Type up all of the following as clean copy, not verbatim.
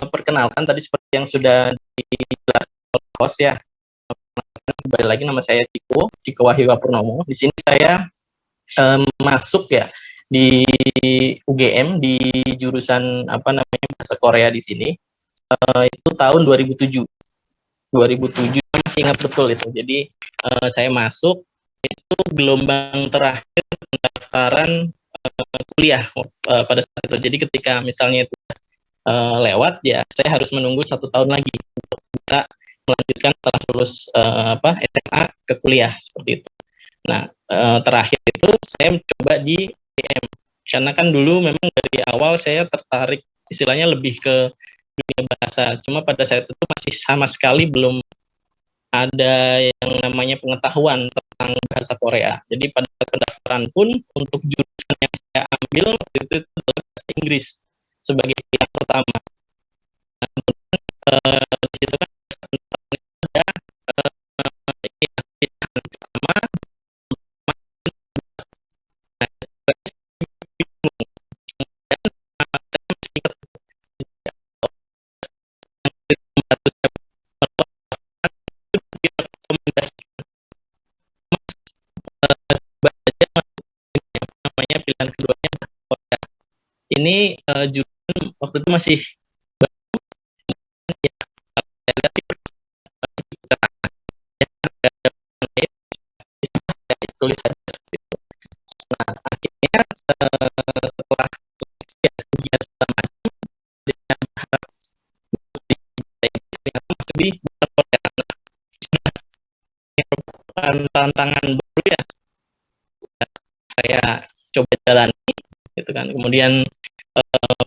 Perkenalkan tadi seperti yang sudah dijelaskan oleh host ya. Kembali lagi nama saya Ciko Wahyu Purnomo. Di sini saya masuk ya di UGM di jurusan bahasa Korea di sini. Itu tahun 2007. 2007 masih ingat betul itu. Jadi saya masuk itu gelombang terakhir pendaftaran kuliah pada saat itu. Jadi ketika misalnya itu lewat ya, saya harus menunggu 1 tahun lagi untuk bisa melanjutkan setelah lulus SMA ke kuliah seperti itu. Nah, terakhir itu saya mencoba di UGM karena kan dulu memang dari awal saya tertarik istilahnya lebih ke dunia bahasa. Cuma pada saat itu masih sama sekali belum ada yang namanya pengetahuan tentang bahasa Korea. Jadi pada pendaftaran pun untuk jurusan yang saya ambil waktu itu adalah bahasa Inggris sebagai pilihan pertama. Di situ kan ada pilihan pertama. Namanya pilihan keduanya ini jurusan waktu itu masih tulis saja. Nah, akhirnya setelah ujian selama dengan berharap di tantangan baru ya saya coba jalani gitu kan. Kemudian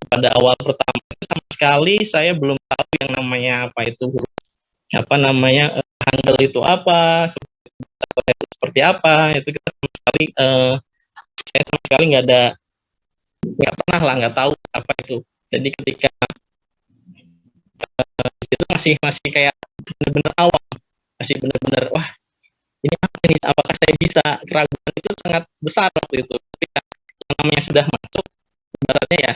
pada awal pertama itu sama sekali saya belum tahu yang namanya Hangul itu apa, seperti apa itu kita sama sekali saya sama sekali nggak pernah lah, nggak tahu apa itu. Jadi ketika itu masih kayak benar-benar awam, masih benar-benar wah ini apa ini, apakah saya bisa, keraguan itu sangat besar waktu itu. Ketika yang namanya sudah masuk ibaratnya ya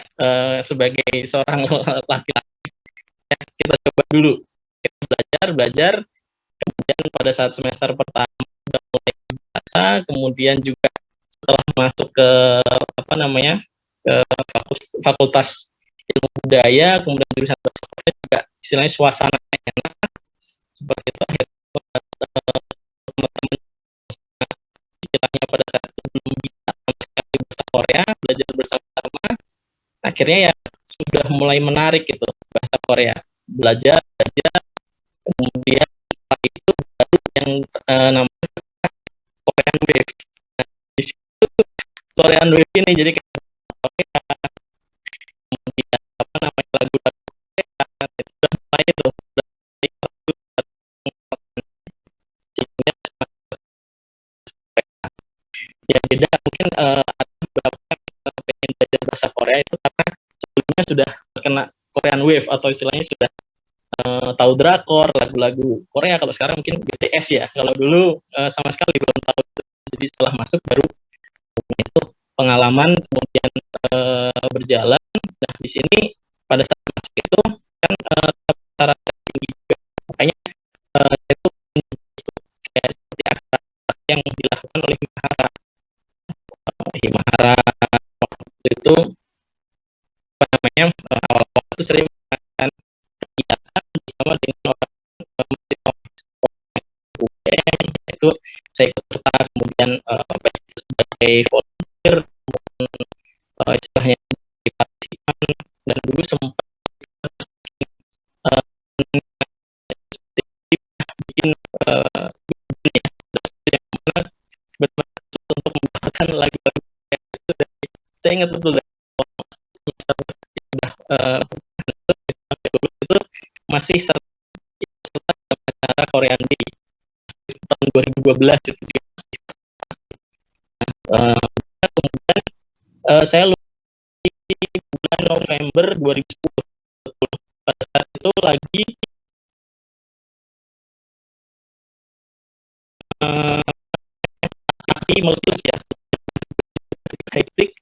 sebagai seorang laki-laki ya, kita coba dulu, kita belajar kemudian pada saat semester pertama sudah mulai biasa, kemudian juga setelah masuk ke ke fakultas ilmu budaya, kemudian jurusan bahasa Korea juga istilahnya suasananya enak seperti itu. Akhirnya teman-teman istilahnya pada saat itu belum bisa bahasa Korea, belajar bersama-sama, akhirnya ya sudah mulai menarik gitu bahasa Korea, belajar, kemudian setelah itu baru yang namanya Korean Wave. Nah, di situ Korean Wave ini jadi kayak kemudian lagu-lagu Korea itu sudah mulai tuh ya beda mungkin ada beberapa yang pengen belajar bahasa Korea itu karena sebelumnya sudah terkena Korean Wave atau istilahnya sudah tahu drakor, lagu-lagu Korea. Kalau sekarang mungkin BTS ya, kalau dulu sama sekali belum tahu. Jadi setelah masuk baru itu pengalaman, kemudian berjalan. Nah di sini pada saat masuk itu kan cara tinggi juga, makanya itu kayak seperti aksara yang dilakukan oleh Himahara waktu itu awal-awal itu sering mengadakan kegiatan bersama dengan orang UGM, itu saya ikut serta, kemudian baik itu sebagai volunteer maupun istilahnya partisipan, dan dulu sempat bikin benar-benar untuk membawakan lagu-lagu itu. Saya ingat betul itu masih acara Korean Day tahun 2012 itu juga. Kemudian saya lulus di bulan November 2010. Pada saat itu lagi meletus ya, hektik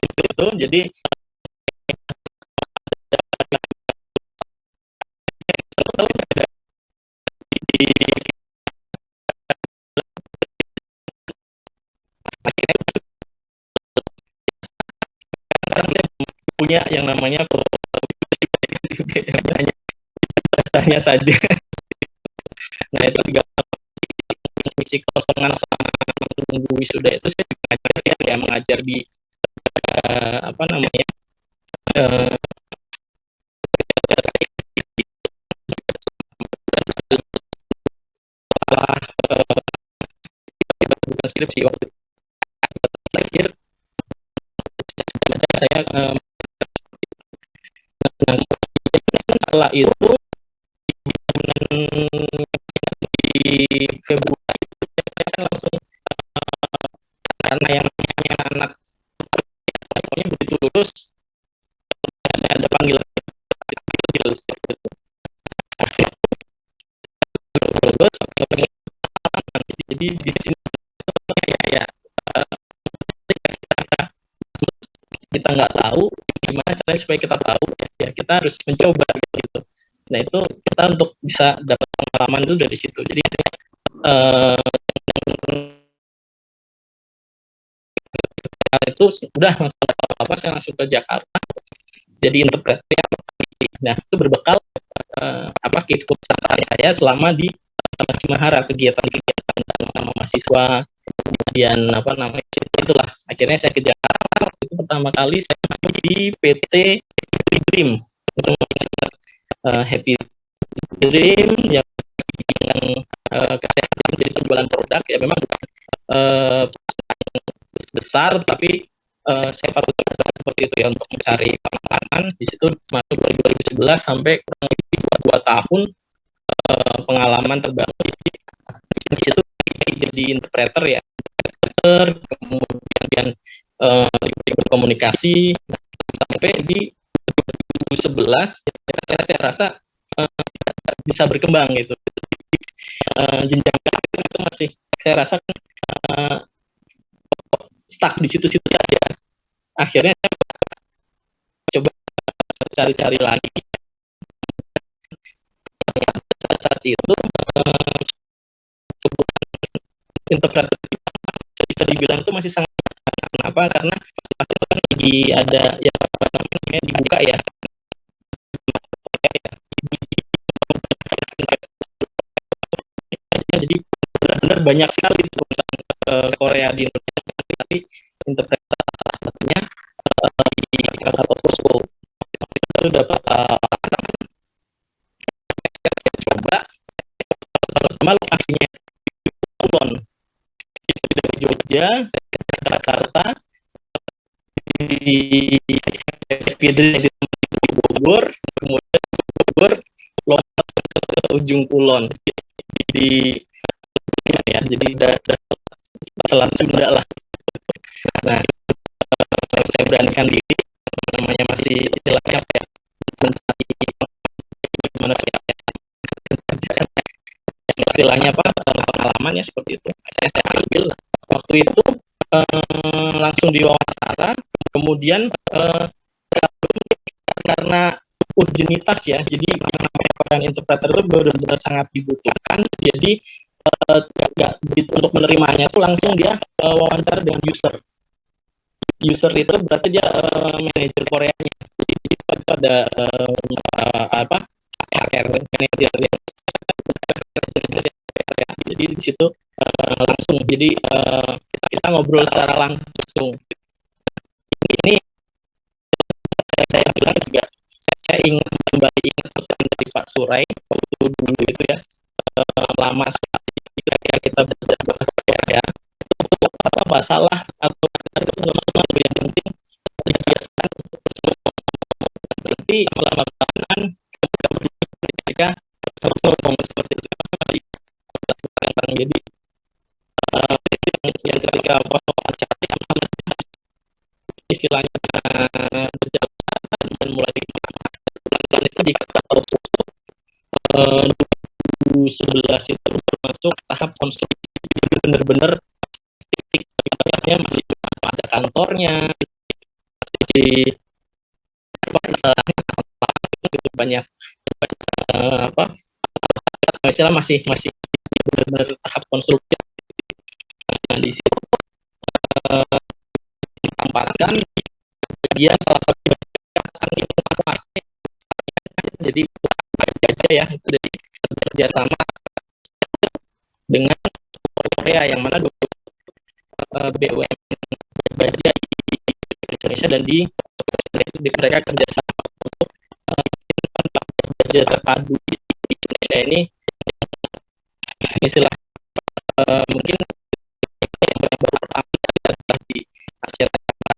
itu, jadi ya yang namanya hanya bahasanya saja. Nah itu juga misi kosongan selama menunggu wisuda itu saya mengajar ya, mengajar di apa namanya uh, skripsi waktu akhir saya setelah itu di Februari saya langsung karena yang namanya anak begitu lulus saya ada panggilan lulus jadi di sini ya kita nggak tahu gimana caranya supaya kita tahu ya kita harus mencoba gitu. Nah itu kita untuk bisa dapat pengalaman itu dari situ. Jadi itu udah apa saya langsung ke Jakarta jadi interpreter. Nah itu berbekal apa keikutsertaan saya selama di Mahara, kegiatan-kegiatan sama mahasiswa, kemudian apa namanya itulah akhirnya saya ke Jakarta. Itu pertama kali saya di PT Dream itu Happy Dream yang kesehatan jadi penjualan produk ya memang besar tapi saya patut seperti itu ya untuk mencari pengalaman di situ masuk dari 2011 sampai kurang lebih 2 tahun pengalaman terbangun di situ jadi interpreter ya kemudian berkomunikasi sampai di 2011 saya rasa bisa berkembang gitu jenjang itu masih saya rasa stuck di situ-situ saja akhirnya saya coba cari-cari lagi saat itu interpreter bisa dibilang itu masih sangat kenapa karena kan lagi ada ya namanya dibuka ya jadi benar-benar banyak sekali Korea di Indonesia tapi interpretasi salah satunya di Krakatau Cosmo itu dapat coba pertama lokasinya Kulon dari Jogja Jakarta di Bogor kemudian Bogor lompat ke ujung Kulon di ya jadi udah Selat Sunda lah. Nah saya beranikan diri namanya masih istilahnya apa ya mencari gimana sih istilahnya apa pengalamannya seperti itu saya ambil waktu itu langsung diwawancara kemudian karena urgenitas ya jadi peran interpreter itu benar-benar sangat dibutuhkan jadi untuk menerimanya itu langsung dia wawancara dengan user itu berarti dia manajer Koreanya jadi itu ada apa HR manajer jadi di situ langsung jadi kita ngobrol secara langsung ini saya bilang juga saya ingin kembali ingat pesan dari Pak Surai waktu dulu itu ya lama sekali kita belajar bahasa Korea itu apa masalah atau semua yang penting dibiasakan nanti lama-lamaan ketika harus ngomong seperti itu jadi yang ketika wawancara istilahnya berjalan dan mulai dan itu di Krakatau 2011 itu termasuk tahap konstruksi benar-benar masih ada kantornya masih apa istilahnya banyak apa istilah masih benar-benar tahap konstruksi di situ ditempatkan dia salah satu jadi aja ya itu dari kerjasama dengan Korea yang mana BUMN Baja di Indonesia dan di mereka kerjasama untuk Baja terpadu di Indonesia ini istilah mungkin yang baru pertama adalah di Asia.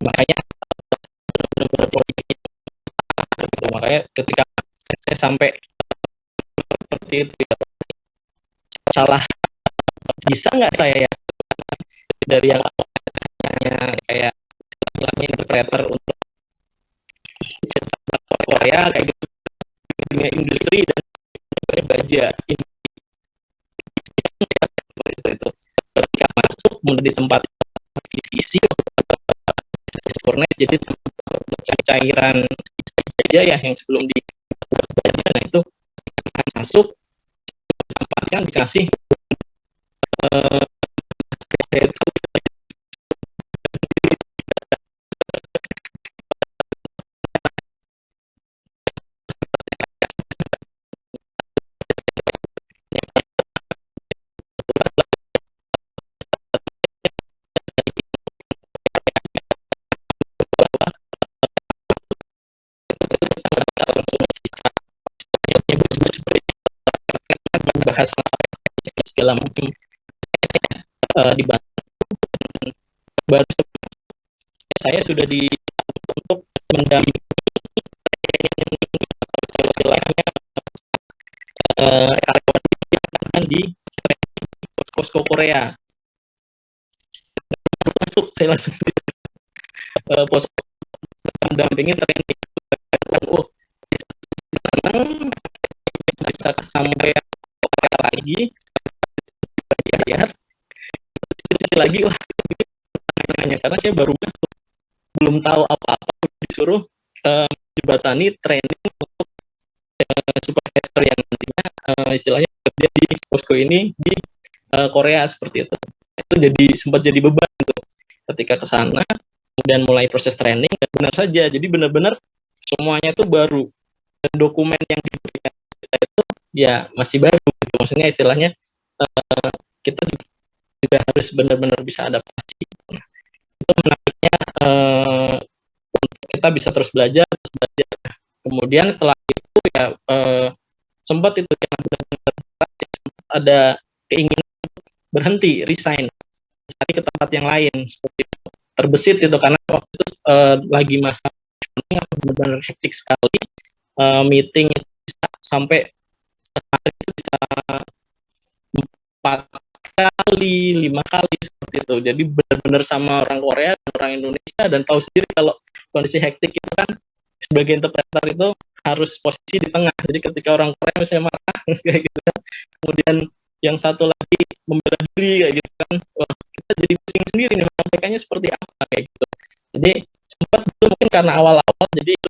Makanya benar-benar proyek gitu. Makanya ketika saya sampai seperti itu ya, salah bisa nggak saya ya dari yang kayak interpreter untuk Korea kayak gitu dunia industri dan baja itu ketika masuk kemudian di tempat divisi jadi cairan baja ya yang sebelum di nah itu masuk tempatnya dikasih bahas segala macam dibantu baru saya sudah di untuk mendampingi istilahnya karyawan di posko Korea masuk saya langsung posko mendampingi training bisa sampai Korea lagi ya lagi wah karena saya baru belum tahu apa-apa disuruh jebatani training untuk supervisor yang nantinya istilahnya kerja di posko ini di Korea seperti itu jadi sempat jadi beban gitu ketika ke sana kemudian mulai proses training dan benar saja jadi benar-benar semuanya itu baru dan dokumen yang diberikan itu ya masih baru gitu. Maksudnya istilahnya kita juga harus benar-benar bisa adaptasi itu menariknya untuk kita bisa terus belajar kemudian setelah itu ya sempat itu yang benar-benar ada keinginan berhenti resign cari ke tempat yang lain seperti itu terbesit itu karena waktu itu lagi masa benar-benar hektik sekali meeting bisa sampai sehari itu bisa 4 kali 5 kali seperti itu jadi benar-benar sama orang Korea dan orang Indonesia dan tahu sendiri kalau kondisi hektik itu kan sebagai interpreter itu harus posisi di tengah jadi ketika orang Korea misalnya marah kayak gitu kemudian yang satu lagi membela diri kayak gitu kan wah kita jadi pusing sendiri nih menyampaikannya seperti apa kayak gitu jadi sempat itu mungkin karena awal-awal jadi itu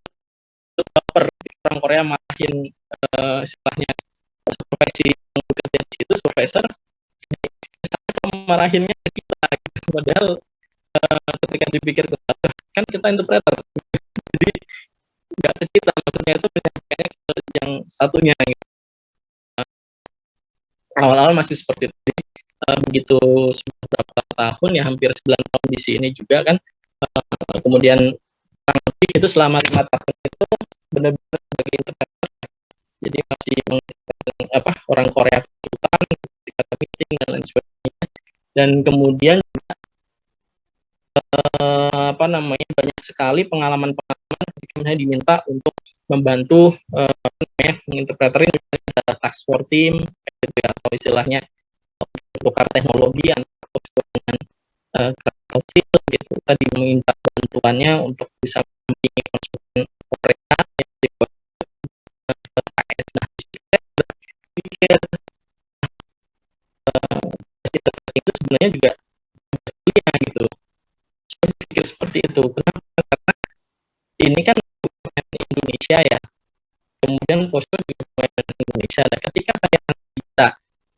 baper orang Korea marahin istilahnya supervisi yang bekerja di situ supervisor marahinnya kita gitu. Padahal ketika dipikir kan kita interpreter jadi nggak ke kita maksudnya itu menyampaikannya ke yang satunya gitu. Awal-awal masih seperti itu begitu beberapa tahun ya hampir 9 tahun di sini juga kan kemudian itu selama 5 tahun itu benar-benar sebagai interpreter jadi masih orang Korea meeting dan lain sebagainya dan kemudian banyak sekali pengalaman-pengalaman ketika diminta untuk membantu menginterpreterin task for team atau istilahnya tukar teknologi dengan gitu tadi meminta bantuannya untuk bisa memiliki konsultan Korea itu sebenarnya juga gitu saya pikir seperti itu kenapa karena ini kan Indonesia ya kemudian posko juga Indonesia dan ketika saya bisa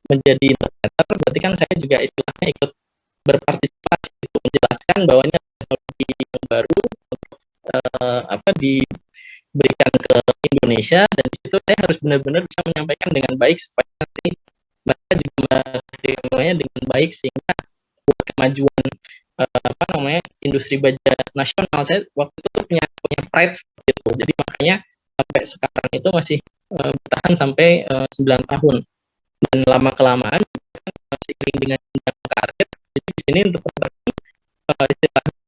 menjadi interpreter berarti kan saya juga istilahnya ikut berpartisipasi itu menjelaskan bahwa ini teknologi yang baru untuk berikan ke Indonesia, dan di situ saya harus benar-benar bisa menyampaikan dengan baik supaya nanti mereka juga menerimanya dengan baik, sehingga buat kemajuan apa namanya industri baja nasional, saya waktu itu punya pride seperti itu. Jadi makanya sampai sekarang itu masih bertahan sampai 9 tahun, dan lama kelamaan seiring dengan jenjang karir. Jadi di sini untuk istilahnya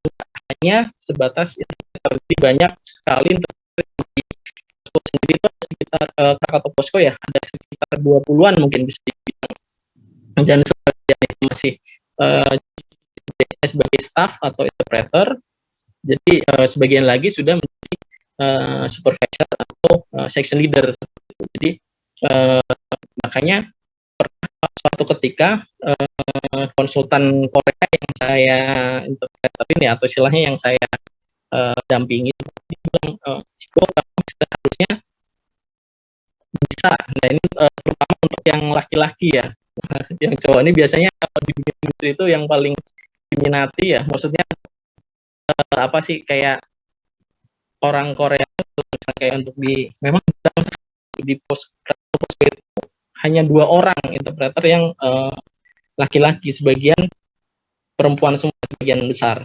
hanya sebatas interpreter, jadi banyak sekali interpreter di posko sendiri itu sekitar Krakatau Posko ya, ada sekitar 20-an mungkin bisa dibilang, dan sebagian itu masih sebagai staff atau interpreter. Jadi sebagian lagi sudah menjadi supervisor atau section leader. Jadi makanya suatu ketika konsultan Korea yang saya interpreterin ya, atau istilahnya yang saya dampingi, dia bilang, Ciko, kamu harusnya bisa. Nah ini terutama untuk yang laki-laki ya, yang cowok ini biasanya di dunia industri itu yang paling diminati ya, maksudnya apa sih, kayak orang Korea kayak untuk memang di pos itu hanya 2 orang interpreter yang laki-laki, sebagian perempuan semua, sebagian besar.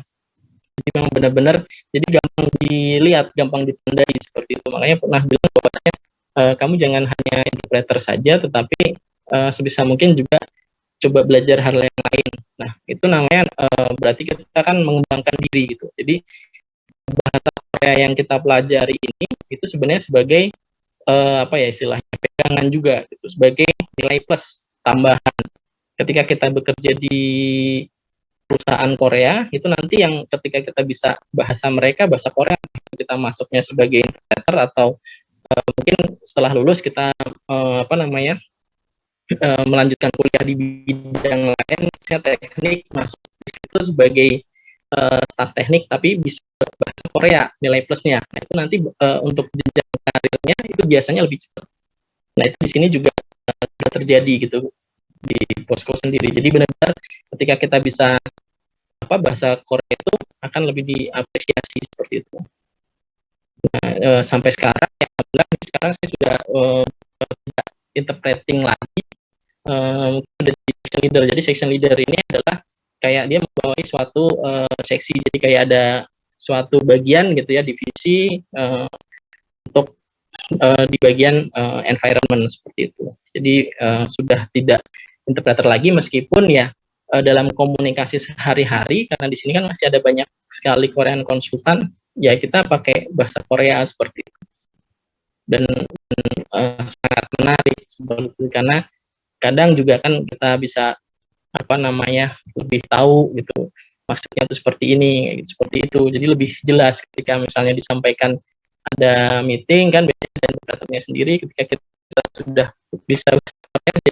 Jadi memang benar-benar jadi gampang dilihat, gampang ditandai seperti itu. Makanya pernah bilang bahwasanya kamu jangan hanya interpreter saja, tetapi sebisa mungkin juga coba belajar hal yang lain. Nah itu namanya berarti kita kan mengembangkan diri gitu. Jadi bahasa Korea yang kita pelajari ini itu sebenarnya sebagai apa ya istilahnya, pegangan juga gitu, sebagai nilai plus tambahan ketika kita bekerja di perusahaan Korea. Itu nanti yang ketika kita bisa bahasa mereka, bahasa Korea, kita masuknya sebagai interpreter, atau mungkin setelah lulus kita apa namanya melanjutkan kuliah di bidang lain, misalnya teknik, masuk di situ sebagai staf teknik tapi bisa bahasa Korea, nilai plusnya. Nah itu nanti untuk jenjang karirnya itu biasanya lebih cepat. Nah itu di sini juga sudah terjadi gitu di Posko sendiri. Jadi benar-benar ketika kita bisa apa bahasa Korea itu akan lebih diapresiasi seperti itu. Nah, sampai sekarang ya, sekarang saya sudah tidak interpreting lagi, sudah di section leader. Jadi section leader ini adalah kayak dia membawahi suatu seksi, jadi kayak ada suatu bagian gitu ya, divisi untuk di bagian environment seperti itu. Jadi sudah tidak interpreter lagi, meskipun ya dalam komunikasi sehari-hari, karena di sini kan masih ada banyak sekali Korean konsultan, ya kita pakai bahasa Korea seperti itu. Dan sangat menarik seperti, karena kadang juga kan kita bisa apa namanya lebih tahu gitu maksudnya itu seperti ini, seperti itu, jadi lebih jelas ketika misalnya disampaikan ada meeting kan, biasanya ada interpreternya sendiri. Ketika kita sudah bisa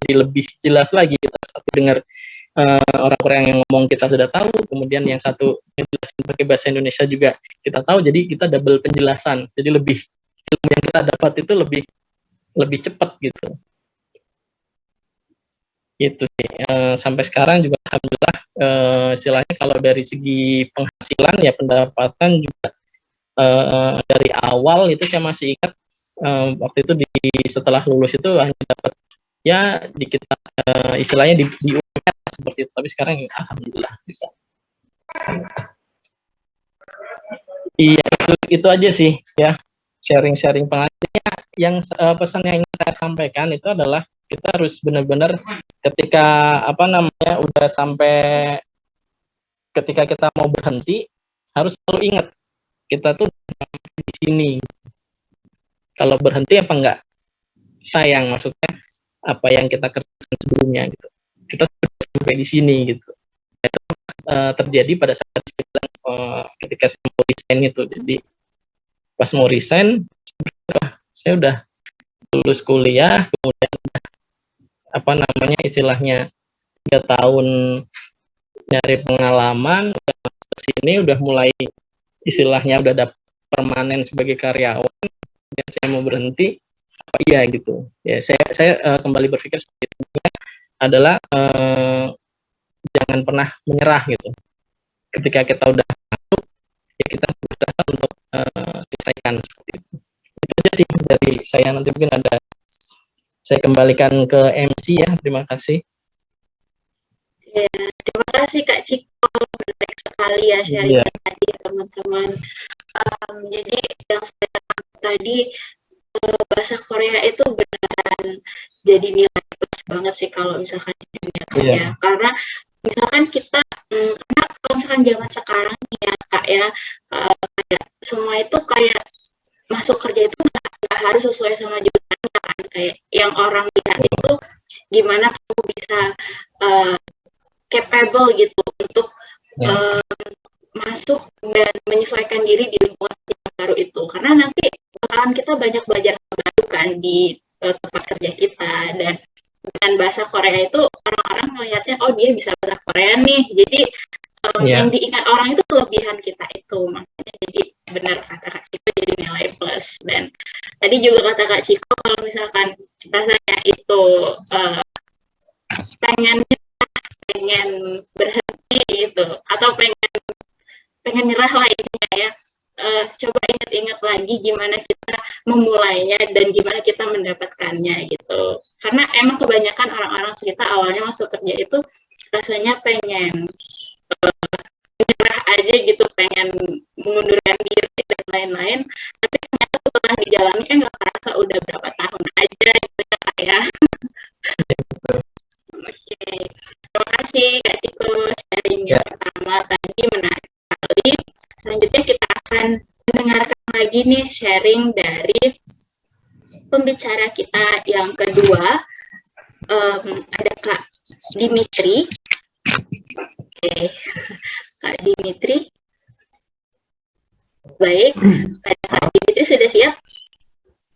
jadi lebih jelas lagi, kita satu dengar orang Korea yang ngomong kita sudah tahu, kemudian yang satu menjelaskan pakai bahasa Indonesia juga kita tahu, jadi kita double penjelasan, jadi lebih ilmu yang kita dapat itu lebih cepat gitu. Itu sih sampai sekarang juga alhamdulillah, istilahnya kalau dari segi penghasilan ya, pendapatan juga dari awal itu saya masih ingat waktu itu setelah lulus itu hanya dapat ya dikit, istilahnya di UMR seperti itu, tapi sekarang ya, alhamdulillah bisa. Iya itu aja sih ya, sharing-sharing pengalamannya. Yang pesan yang ingin saya sampaikan itu adalah kita harus benar-benar ketika apa namanya udah sampai ketika kita mau berhenti, harus selalu ingat kita tuh di sini. Kalau berhenti apa enggak sayang, maksudnya apa yang kita kerjakan sebelumnya gitu, kita sudah sampai di sini gitu. Itu terjadi pada saat ketika saya mau resign itu. Jadi pas mau resign, saya udah lulus kuliah, kemudian apa namanya istilahnya 3 tahun nyari pengalaman, udah ke sini, udah mulai istilahnya udah dapat permanen sebagai karyawan, dan saya mau berhenti, apa iya gitu ya. Saya kembali berpikir seperti itu adalah jangan pernah menyerah gitu. Ketika kita udah masuk ya kita berusaha untuk selesaikan seperti itu sih dari saya, nanti mungkin ada saya kembalikan ke MC ya. Terima kasih. Ya, terima kasih Kak Ciko, menarik sekali ya sharingnya tadi teman-teman. Jadi yang saya tadi bahasa Korea itu beneran jadi nilai plus banget sih kalau misalkan di dunia kerja. Karena misalkan kita, karena kalau misalkan zaman sekarang ya Kak ya, kayak semua itu kayak masuk kerja itu nggak harus sesuai sama jurusannya kan, kayak yang orang lihat itu gimana kamu bisa capable gitu untuk masuk dan menyesuaikan diri di lingkungan yang baru itu, karena nanti bakalan kita banyak belajar baru kan di tempat kerja kita. Dan dengan bahasa Korea itu orang-orang melihatnya oh dia bisa bahasa Korea nih, jadi yang diingat orang itu kelebihan kita itu. Makanya jadi benar kata Kak Ciko, jadi nilai plus. Dan tadi juga kata Kak Ciko kalau misalkan rasanya itu pengen berhenti gitu atau pengen nyerah lah intinya ya, coba ingat-ingat lagi gimana kita memulainya dan gimana kita mendapatkannya gitu. Karena emang kebanyakan orang-orang kita awalnya masuk kerja itu rasanya pengen nyerah aja gitu, pengen mengundurkan diri dan lain-lain, tapi ternyata setelah dijalani nggak kerasa udah berapa tahun aja gitu ya. Oke, terima kasih Kak Ciko sharingnya pertama tadi, menarik sekali. Selanjutnya kita akan mendengarkan lagi nih sharing dari pembicara kita yang kedua. Ada Kak Dimitri. Oke, Kak Dimitri. Baik, Kak Dimitri sudah siap?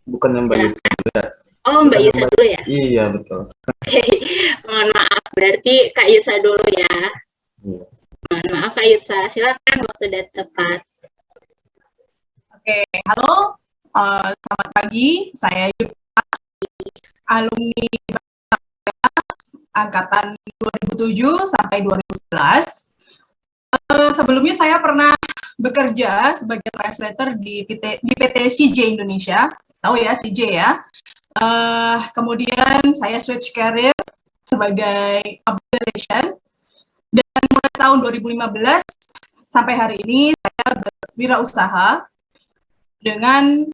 Bukan yang Mbak Yusa. Oh, Mbak Yusa dulu ya? Iya, betul. Oke, mohon maaf. Berarti Kak Yusa dulu ya? Iya. Mohon maaf Kak Yusa, silakan waktu dan tepat. Oke, halo. Selamat pagi. Saya Yusa, alumni angkatan 2007 sampai 2011. Sebelumnya saya pernah bekerja sebagai translator di PT CJ Indonesia. Tahu ya CJ ya? Kemudian saya switch career sebagai public relation, dan mulai tahun 2015 sampai hari ini saya berwirausaha dengan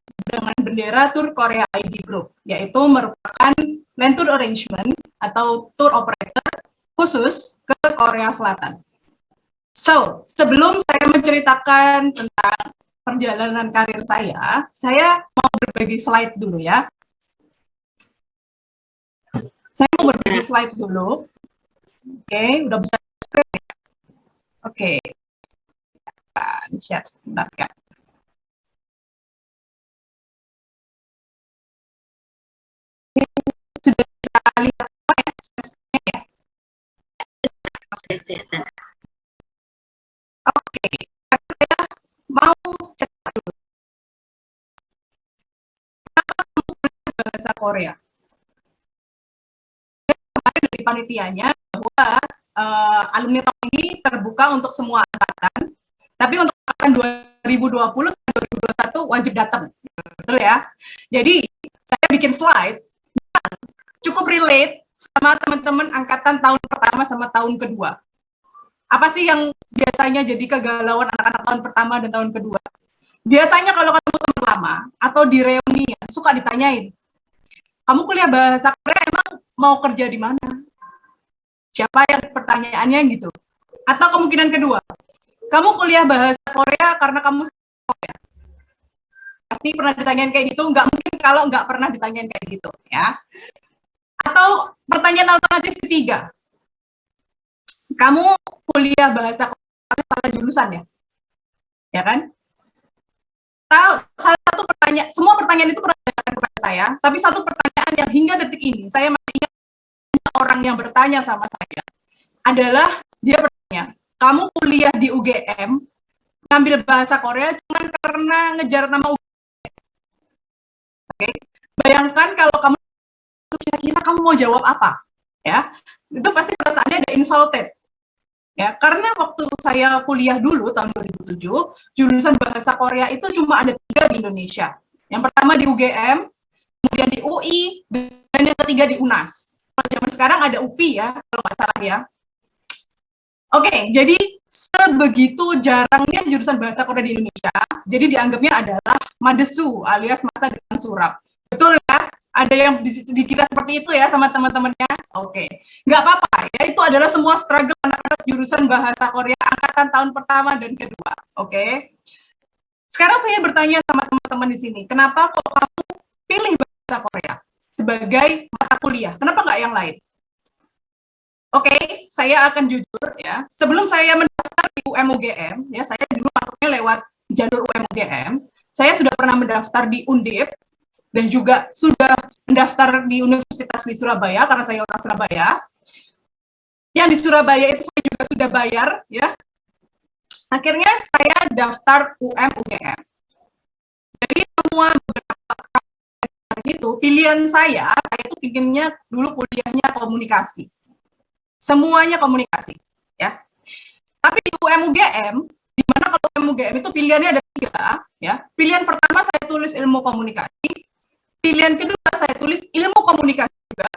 bendera Tour Korea ID Group, yaitu merupakan land tour arrangement atau tour operator khusus ke Korea Selatan. So, sebelum saya menceritakan tentang perjalanan karir saya mau berbagi slide dulu ya. Saya mau berbagi slide dulu. Oke, udah bisa screen ya? Oke. Share sebentar ya. Sudah bisa lihat apa ya? Oke, saya mau cerita dulu. Kenapa kamu belajar bahasa Korea? Dari panitianya bahwa alumni tahun ini terbuka untuk semua angkatan, tapi untuk angkatan 2020 dan 2021 wajib datang, betul ya? Jadi saya bikin slide yang cukup relate sama teman-teman angkatan tahun pertama sama tahun kedua. Apa sih yang biasanya jadi kegalauan anak-anak tahun pertama dan tahun kedua? Biasanya kalau ketemu teman lama atau di reunian suka ditanyain, kamu kuliah bahasa Korea emang mau kerja di mana? Siapa yang pertanyaannya gitu? Atau kemungkinan kedua, kamu kuliah bahasa Korea karena kamu Korea. Pasti pernah ditanyain kayak gitu, nggak mungkin kalau nggak pernah ditanyain kayak gitu, ya. Atau pertanyaan alternatif ketiga, kamu kuliah bahasa Korea salah jurusan ya kan? Tahu, salah satu pertanyaan, semua pertanyaan itu pernah ditanyakan kepada saya, tapi satu pertanyaan yang hingga detik ini saya masih ingat orang yang bertanya sama saya adalah dia bertanya, kamu kuliah di UGM ngambil bahasa Korea cuma karena ngejar nama UGM. Oke, bayangkan kalau kamu kira-kira kamu mau jawab apa, ya? Itu pasti perasaannya ada insulted. Ya, karena waktu saya kuliah dulu tahun 2007, jurusan bahasa Korea itu cuma ada 3 di Indonesia, Yang pertama di UGM, kemudian di UI, dan yang ketiga di UNAS. Kalau zaman sekarang ada UPI ya, kalau nggak salah ya. Oke, jadi sebegitu jarangnya jurusan bahasa Korea di Indonesia, jadi dianggapnya adalah madesu alias masa depan suram. Betul ya? Ada yang dikira seperti itu ya sama teman-temannya? Oke, nggak apa-apa ya, itu adalah semua struggle anak-anak jurusan bahasa Korea angkatan tahun pertama dan kedua. Oke. Sekarang saya bertanya sama teman-teman di sini, kenapa kok kamu pilih bahasa Korea sebagai mata kuliah? Kenapa nggak yang lain? Oke, saya akan jujur ya. Sebelum saya mendaftar di UM-UGM, ya saya dulu masuknya lewat jalur UM-UGM. Saya sudah pernah mendaftar di Undip dan juga sudah mendaftar di Universitas di Surabaya karena saya orang Surabaya. Yang di Surabaya itu saya juga sudah bayar, ya. Akhirnya saya daftar UM-UGM. Jadi semua beberapa itu pilihan saya itu pinginnya dulu kuliahnya komunikasi. Semuanya komunikasi, ya. Tapi di UM-UGM, di mana kalau UM-UGM itu pilihannya ada 3, ya. Pilihan pertama saya tulis ilmu komunikasi, pilihan kedua saya tulis ilmu komunikasi juga,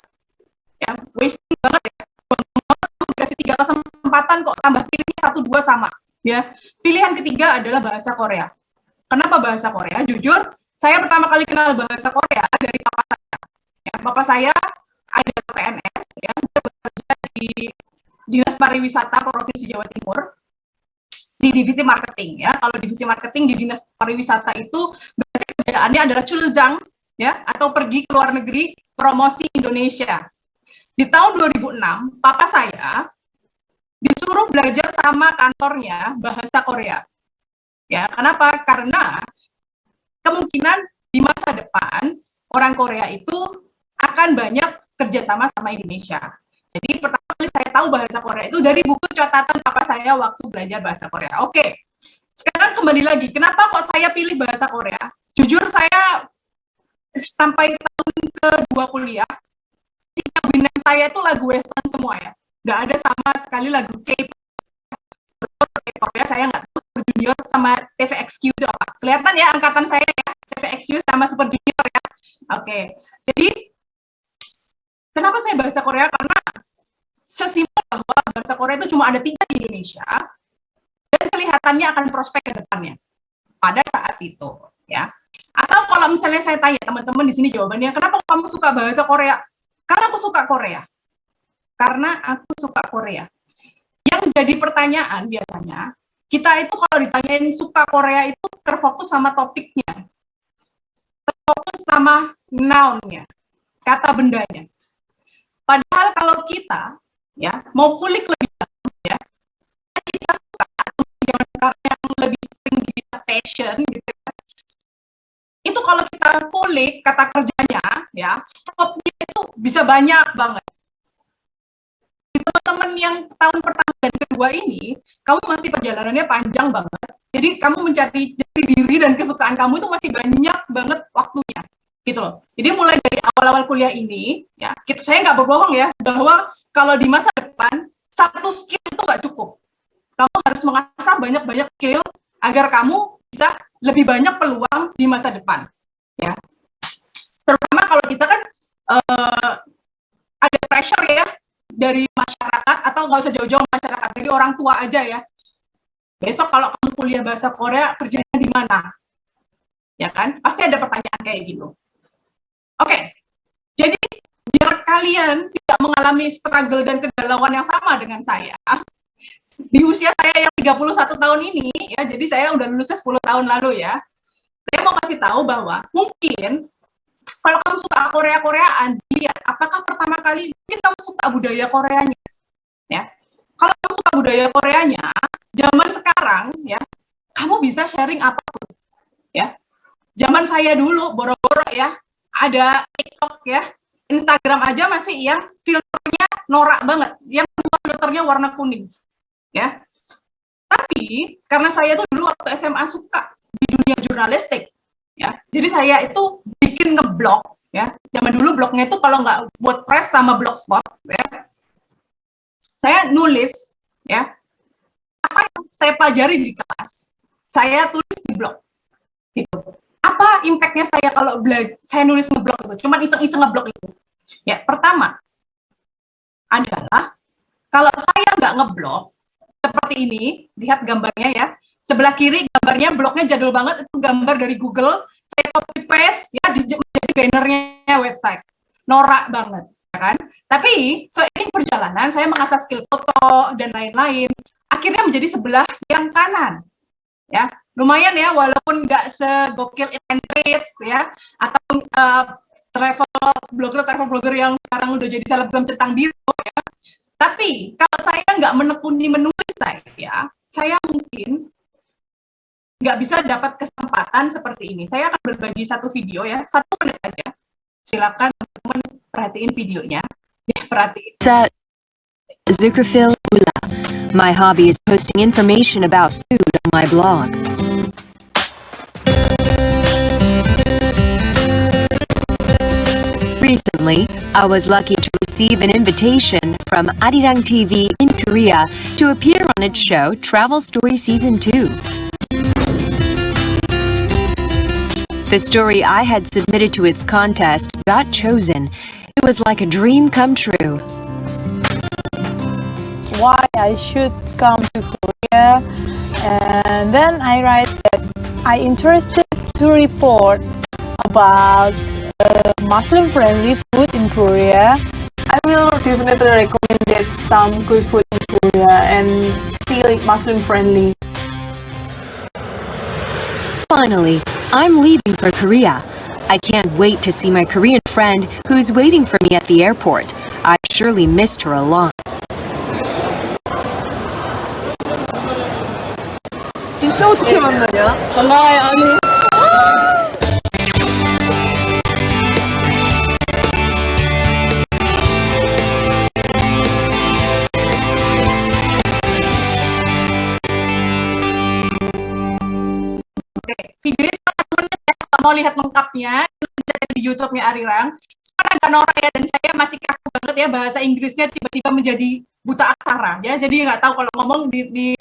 ya. Wasting banget ya. Dikasih 3 kesempatan kok tambah pilihnya 1, 2 sama, ya. Pilihan ketiga adalah bahasa Korea. Kenapa bahasa Korea? Jujur, saya pertama kali kenal bahasa Korea dari papa saya. Ya, papa saya adalah PNS, ya, bekerja di Dinas Pariwisata Provinsi Jawa Timur di divisi marketing, ya. Kalau divisi marketing di Dinas Pariwisata itu berarti kerjaannya adalah culjang, ya, atau pergi ke luar negeri promosi Indonesia. Di tahun 2006, papa saya disuruh belajar sama kantornya bahasa Korea. Ya, kenapa? Karena kemungkinan di masa depan orang Korea itu akan banyak kerjasama sama Indonesia. Jadi pertama kali saya tahu bahasa Korea itu dari buku catatan papa saya waktu belajar bahasa Korea. Oke, sekarang kembali lagi, kenapa kok saya pilih bahasa Korea? Jujur saya sampai tahun kedua kuliah, bintang saya itu lagu western semua ya, nggak ada sama sekali lagu K-pop ya, saya nggak tahu Super Junior sama TVXQ itu apa. Kelihatan ya angkatan saya ya, TVXQ sama Super Junior ya. Oke, jadi kenapa saya bahasa Korea? Karena sesimpel bahwa bahasa Korea itu cuma ada 3 di Indonesia dan kelihatannya akan prospek ke depannya pada saat itu, ya. Atau kalau misalnya saya tanya teman-teman di sini jawabannya, kenapa kamu suka bahasa Korea? Karena aku suka Korea. Karena aku suka Korea. Yang jadi pertanyaan biasanya, kita itu kalau ditanyain suka Korea itu terfokus sama topiknya, terfokus sama noun-nya, kata bendanya. Padahal kalau kita ya mau kulik lebih dalam ya, kita suka zaman sekarang yang lebih sering di passion gitu ya. Itu kalau kita kulik kata kerjanya ya, scope-nya itu bisa banyak banget. Teman-teman yang tahun pertama dan kedua ini, kamu masih perjalanannya panjang banget. Jadi kamu mencari jati diri dan kesukaan kamu itu masih banyak banget waktunya, gitu loh. Jadi mulai dari awal-awal kuliah ini, ya, saya nggak berbohong ya, bahwa kalau di masa depan satu skill itu nggak cukup. Kamu harus mengasah banyak-banyak skill agar kamu bisa lebih banyak peluang di masa depan, ya. Terutama kalau kita kan ada pressure ya dari masyarakat, atau nggak usah jauh-jauh masyarakat, dari orang tua aja ya. Besok kalau kamu kuliah bahasa Korea, kerjanya di mana? Ya kan? Pasti ada pertanyaan kayak gitu. Oke, jadi biar kalian tidak mengalami struggle dan kegalauan yang sama dengan saya, di usia saya yang 31 tahun ini, ya, jadi saya udah lulusnya 10 tahun lalu ya, saya mau kasih tahu bahwa mungkin kalau kamu suka Korea-Koreaan, lihat apakah pertama kali mungkin kamu suka budaya Koreanya, ya. Kalau kamu suka budaya Koreanya, zaman sekarang, ya, kamu bisa sharing apapun, ya. Zaman saya dulu, boro-boro ya, ada TikTok ya, Instagram aja masih yang filternya norak banget, yang filternya warna kuning, ya. Tapi karena saya tuh dulu waktu SMA suka di dunia jurnalistik, ya, jadi saya itu bikin ngeblog, ya. Zaman dulu blognya itu kalau nggak WordPress sama Blogspot, ya, saya nulis, ya, apa yang saya pelajari di kelas, saya tulis di blog, gitu. Apa Apa impact-nya saya kalau saya nulis ngeblog itu, cuma iseng-iseng ngeblog itu? Ya, pertama adalah kalau saya nggak ngeblog seperti ini, lihat gambarnya ya. Sebelah kiri gambarnya blognya jadul banget, itu gambar dari Google. Saya copy paste ya menjadi bannernya website. Norak banget, ya kan? Tapi seiring perjalanan saya mengasah skill foto dan lain-lain. Akhirnya menjadi sebelah yang kanan. Ya, lumayan ya, walaupun nggak segokil Eat and Treats ya, atau travel blogger yang sekarang udah jadi selebgram centang biru ya. Tapi kalau saya nggak menekuni menulis saya mungkin nggak bisa dapat kesempatan seperti ini. Saya akan berbagi satu video ya, 1 menit aja. Silakan teman-teman perhatiin videonya. Ya, perhatiin. Zuckerfil Ula. My hobby is posting information about food on my blog. Recently, I was lucky to receive an invitation from Arirang TV in Korea to appear on its show Travel Story Season 2. The story I had submitted to its contest got chosen. It was like a dream come true. Why I should come to Korea, and then I write that I interested to report about Muslim-friendly food in Korea. I will definitely recommend some good food in Korea and still Muslim-friendly. Finally, I'm leaving for Korea. I can't wait to see my Korean friend who's waiting for me at the airport. I surely missed her a lot. 진짜 어떻게 만나냐? 반가워요, 언니. Videonya kalau mau lihat lengkapnya di YouTube-nya Arirang. Karena agak norak ya, dan saya masih kaku banget ya, bahasa Inggrisnya tiba-tiba menjadi buta aksara ya. Jadi nggak tahu kalau ngomong di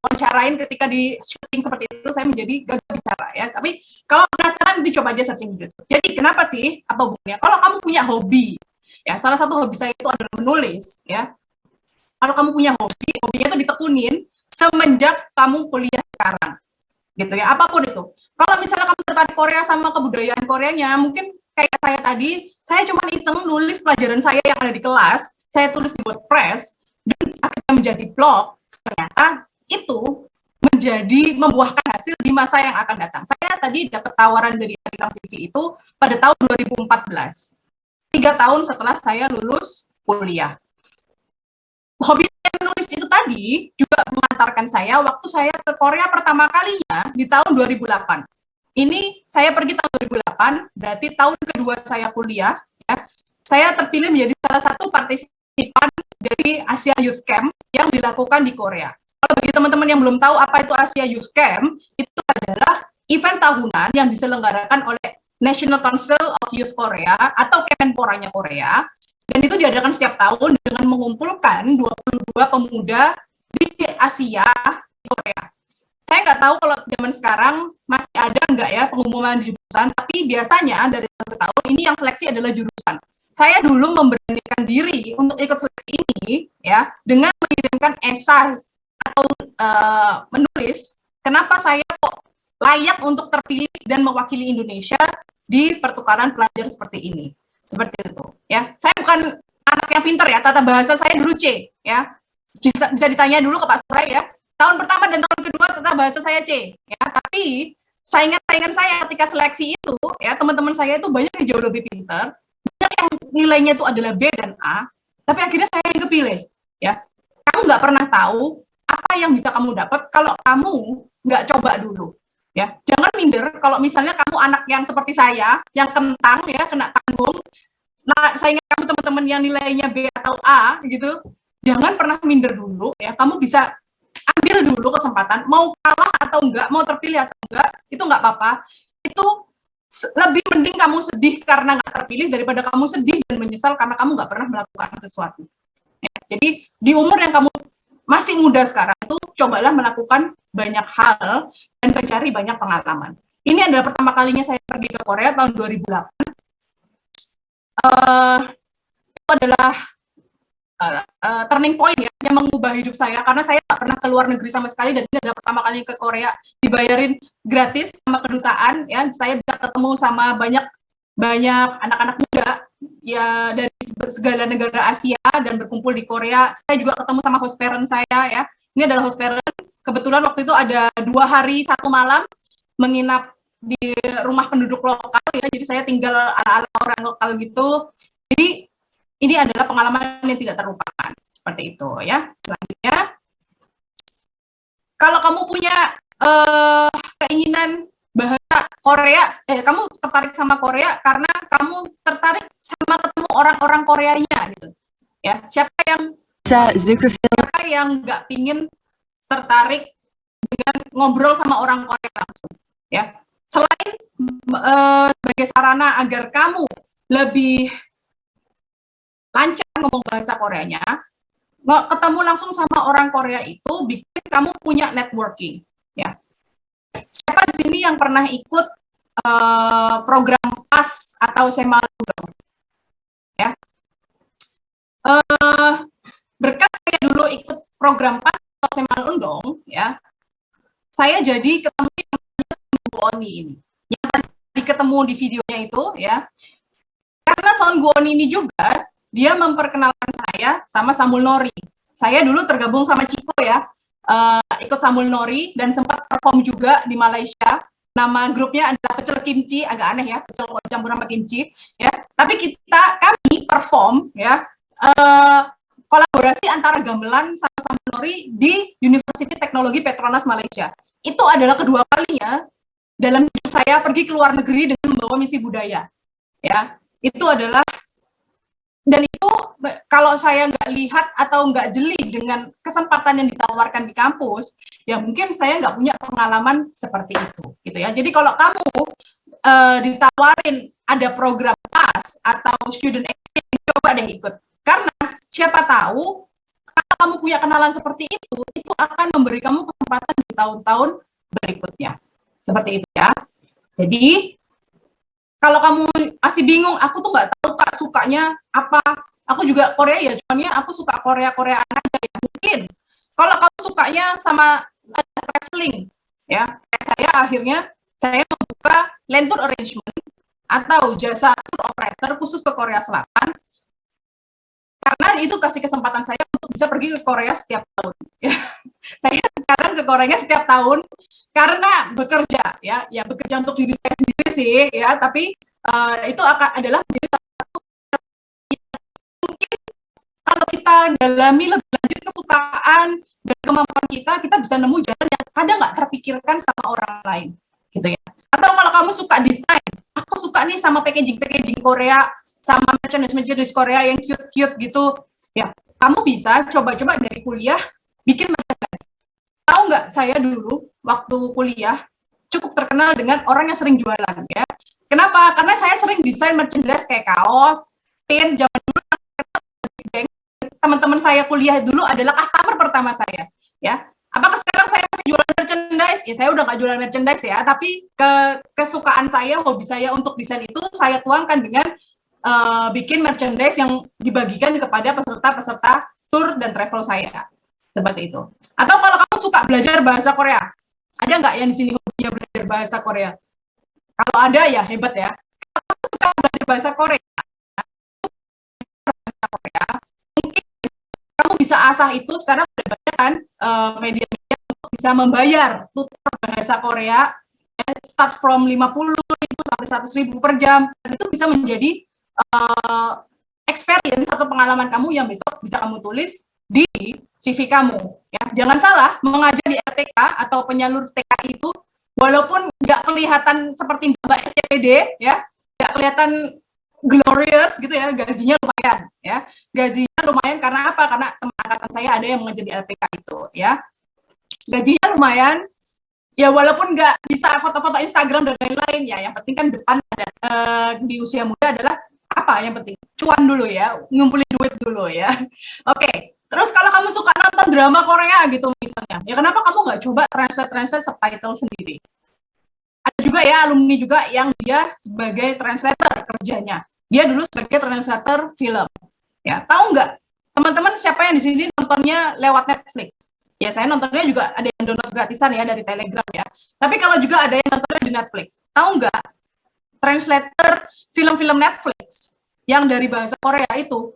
wawancarain ketika di syuting seperti itu, saya menjadi gagal bicara ya. Tapi kalau penasaran nanti coba aja searching di YouTube. Jadi kenapa sih? Apa hubungannya? Kalau kamu punya hobi, ya salah satu hobi saya itu adalah menulis ya. Kalau kamu punya hobinya itu ditekunin semenjak kamu kuliah sekarang. Gitu ya, apapun itu. Kalau misalnya kamu tertarik Korea sama kebudayaan Koreanya, mungkin kayak saya tadi, saya cuma iseng nulis pelajaran saya yang ada di kelas, saya tulis di WordPress, dan akhirnya menjadi blog. Ternyata itu membuahkan hasil di masa yang akan datang. Saya tadi dapat tawaran dari Arirang TV itu pada tahun 2014, 3 tahun setelah saya lulus kuliah. Hobi menulis itu tadi juga mengantarkan saya waktu saya ke Korea pertama kalinya di tahun 2008. Ini saya pergi tahun 2008, berarti tahun kedua saya kuliah. Ya. Saya terpilih menjadi salah satu partisipan dari Asia Youth Camp yang dilakukan di Korea. Kalau bagi teman-teman yang belum tahu apa itu Asia Youth Camp, itu adalah event tahunan yang diselenggarakan oleh National Council of Youth Korea atau Kemenporanya Korea. Dan itu diadakan setiap tahun dengan mengumpulkan 22 pemuda di Asia, di Korea. Saya nggak tahu kalau zaman sekarang masih ada nggak ya pengumuman di jurusan, tapi biasanya dari tahun ke tahun ini yang seleksi adalah jurusan. Saya dulu memberanikan diri untuk ikut seleksi ini ya dengan mengirimkan esai atau menulis kenapa saya kok layak untuk terpilih dan mewakili Indonesia di pertukaran pelajar seperti ini. Seperti itu ya. Saya bukan anak yang pinter ya, tata bahasa saya dulu C ya. Bisa ditanya dulu ke Pak Surai ya. Tahun pertama dan tahun kedua tata bahasa saya C ya. Tapi saingan saya ketika seleksi itu ya, teman-teman saya itu banyak yang jauh lebih pinter, banyak yang nilainya itu adalah B dan A, tapi akhirnya saya yang kepilih ya. Kamu nggak pernah tahu apa yang bisa kamu dapat kalau kamu nggak coba dulu. Ya, jangan minder kalau misalnya kamu anak yang seperti saya, yang kentang ya, kena tanggung. Nah, saya ingat kamu teman-teman yang nilainya B atau A gitu, jangan pernah minder dulu ya. Kamu bisa ambil dulu kesempatan, mau kalah atau enggak, mau terpilih atau enggak, itu enggak apa-apa. Itu lebih mending kamu sedih karena enggak terpilih daripada kamu sedih dan menyesal karena kamu enggak pernah melakukan sesuatu. Ya, jadi di umur yang kamu masih muda sekarang itu cobalah melakukan banyak hal dan mencari banyak pengalaman. Ini adalah pertama kalinya saya pergi ke Korea tahun 2008. Itu adalah turning point ya, yang mengubah hidup saya, karena saya tak pernah ke luar negeri sama sekali, dan ini adalah pertama kali ke Korea dibayarin gratis sama kedutaan ya. Saya bisa ketemu sama banyak anak-anak muda ya dari segala negara Asia dan berkumpul di Korea. Saya juga ketemu sama host parent saya ya. Ini adalah host parent. Kebetulan waktu itu ada 2 hari 1 malam menginap di rumah penduduk lokal ya. Jadi saya tinggal ala-ala orang lokal gitu. Jadi ini adalah pengalaman yang tidak terlupakan. Seperti itu ya. Selanjutnya, kalau kamu punya keinginan bahasa Korea, kamu tertarik sama Korea karena kamu tertarik sama ketemu orang-orang Koreanya gitu. Ya, siapa yang nggak pingin tertarik dengan ngobrol sama orang Korea langsung, ya. Selain sebagai sarana agar kamu lebih lancar ngomong bahasa Koreanya, ketemu langsung sama orang Korea itu bikin kamu punya networking, ya. Siapa di sini yang pernah ikut program PAS atau Semalundong? Ya. Berkat saya dulu ikut program PAS atau Semalundong, ya, saya jadi ketemu Son Guoni ini, yang tadi ketemu di videonya itu, ya. Karena Son Guoni ini juga dia memperkenalkan saya sama Samul Nori. Saya dulu tergabung sama Ciko ya, ikut Samul Nori dan sempat perform juga di Malaysia. Nama grupnya adalah Pecel Kimchi, agak aneh ya, pecel campur sama kimchi ya. Tapi kami perform ya, kolaborasi antara gamelan sama Samul Nori di University Teknologi Petronas Malaysia. Itu adalah kedua kalinya dalam hidup saya pergi ke luar negeri dengan membawa misi budaya. Ya, itu adalah, dan itu kalau saya nggak lihat atau nggak jeli dengan kesempatan yang ditawarkan di kampus, ya mungkin saya nggak punya pengalaman seperti itu, gitu ya. Jadi kalau kamu ditawarin ada program PAS atau student exchange, coba deh ikut. Karena siapa tahu kalau kamu punya kenalan seperti itu akan memberi kamu kesempatan di tahun-tahun berikutnya. Seperti itu ya. Jadi kalau kamu masih bingung, aku tuh nggak tahu Kak sukanya apa. Aku juga Korea ya, cuman ya aku suka Korea-Koreaan aja ya. Mungkin kalau kamu sukanya sama traveling, ya, saya akhirnya saya membuka land tour arrangement atau jasa tour operator khusus ke Korea Selatan. Karena itu kasih kesempatan saya untuk bisa pergi ke Korea setiap tahun. Ya. Saya sekarang ke Korea setiap tahun karena bekerja, ya bekerja untuk diri saya sendiri sih, ya. Tapi itu adalah menjadi satu mungkin kalau kita dalami lebih lanjut kesukaan dan kemampuan kita bisa nemu jalan yang kadang nggak terpikirkan sama orang lain, gitu ya. Atau kalau kamu suka desain, aku suka nih sama packaging Korea, sama merchandise Korea yang cute gitu, ya. Kamu bisa coba-coba dari kuliah bikin merchandise. Tahu nggak, saya dulu waktu kuliah cukup terkenal dengan orang yang sering jualan ya. Kenapa? Karena saya sering desain merchandise kayak kaos, pin. Zaman dulu teman-teman saya kuliah dulu adalah customer pertama saya ya. Apakah sekarang saya masih jualan merchandise? Ya saya udah nggak jualan merchandise ya, tapi kesukaan saya, hobi saya untuk desain itu saya tuangkan dengan bikin merchandise yang dibagikan kepada peserta-peserta tour dan travel saya. Seperti itu. Atau kalau kamu suka belajar bahasa Korea, ada nggak yang di sini hobinya belajar bahasa Korea? Kalau ada ya hebat ya. Kalau kamu suka belajar bahasa Korea, mungkin kamu bisa asah itu. Sekarang sudah banyak kan media-media untuk bisa membayar tutor bahasa Korea, start from 50.000 sampai 100.000 per jam, dan itu bisa menjadi experience atau pengalaman kamu yang besok bisa kamu tulis di CV kamu. Ya, jangan salah, mengajar di RTK atau penyalur TK itu, walaupun nggak kelihatan seperti Mbak SCPD, ya, nggak kelihatan glorious gitu ya, gajinya lumayan, ya, gajinya lumayan karena apa? Karena teman angkatan saya ada yang mengajar di LPK itu, ya, gajinya lumayan. Ya walaupun nggak bisa foto-foto Instagram dan lain-lain, ya, yang penting kan depan ada di usia muda adalah apa yang penting? Cuan dulu ya, ngumpulin duit dulu ya. Oke. Terus kalau kamu suka nonton drama Korea gitu misalnya, ya kenapa kamu nggak coba translate subtitle sendiri? Ada juga ya alumni juga yang dia sebagai translator kerjanya. Dia dulu sebagai translator film. Ya, tahu nggak teman-teman siapa yang di sini nontonnya lewat Netflix? Ya, saya nontonnya juga ada yang download gratisan ya dari Telegram ya. Tapi kalau juga ada yang nontonnya di Netflix, tahu nggak translator film-film Netflix yang dari bahasa Korea itu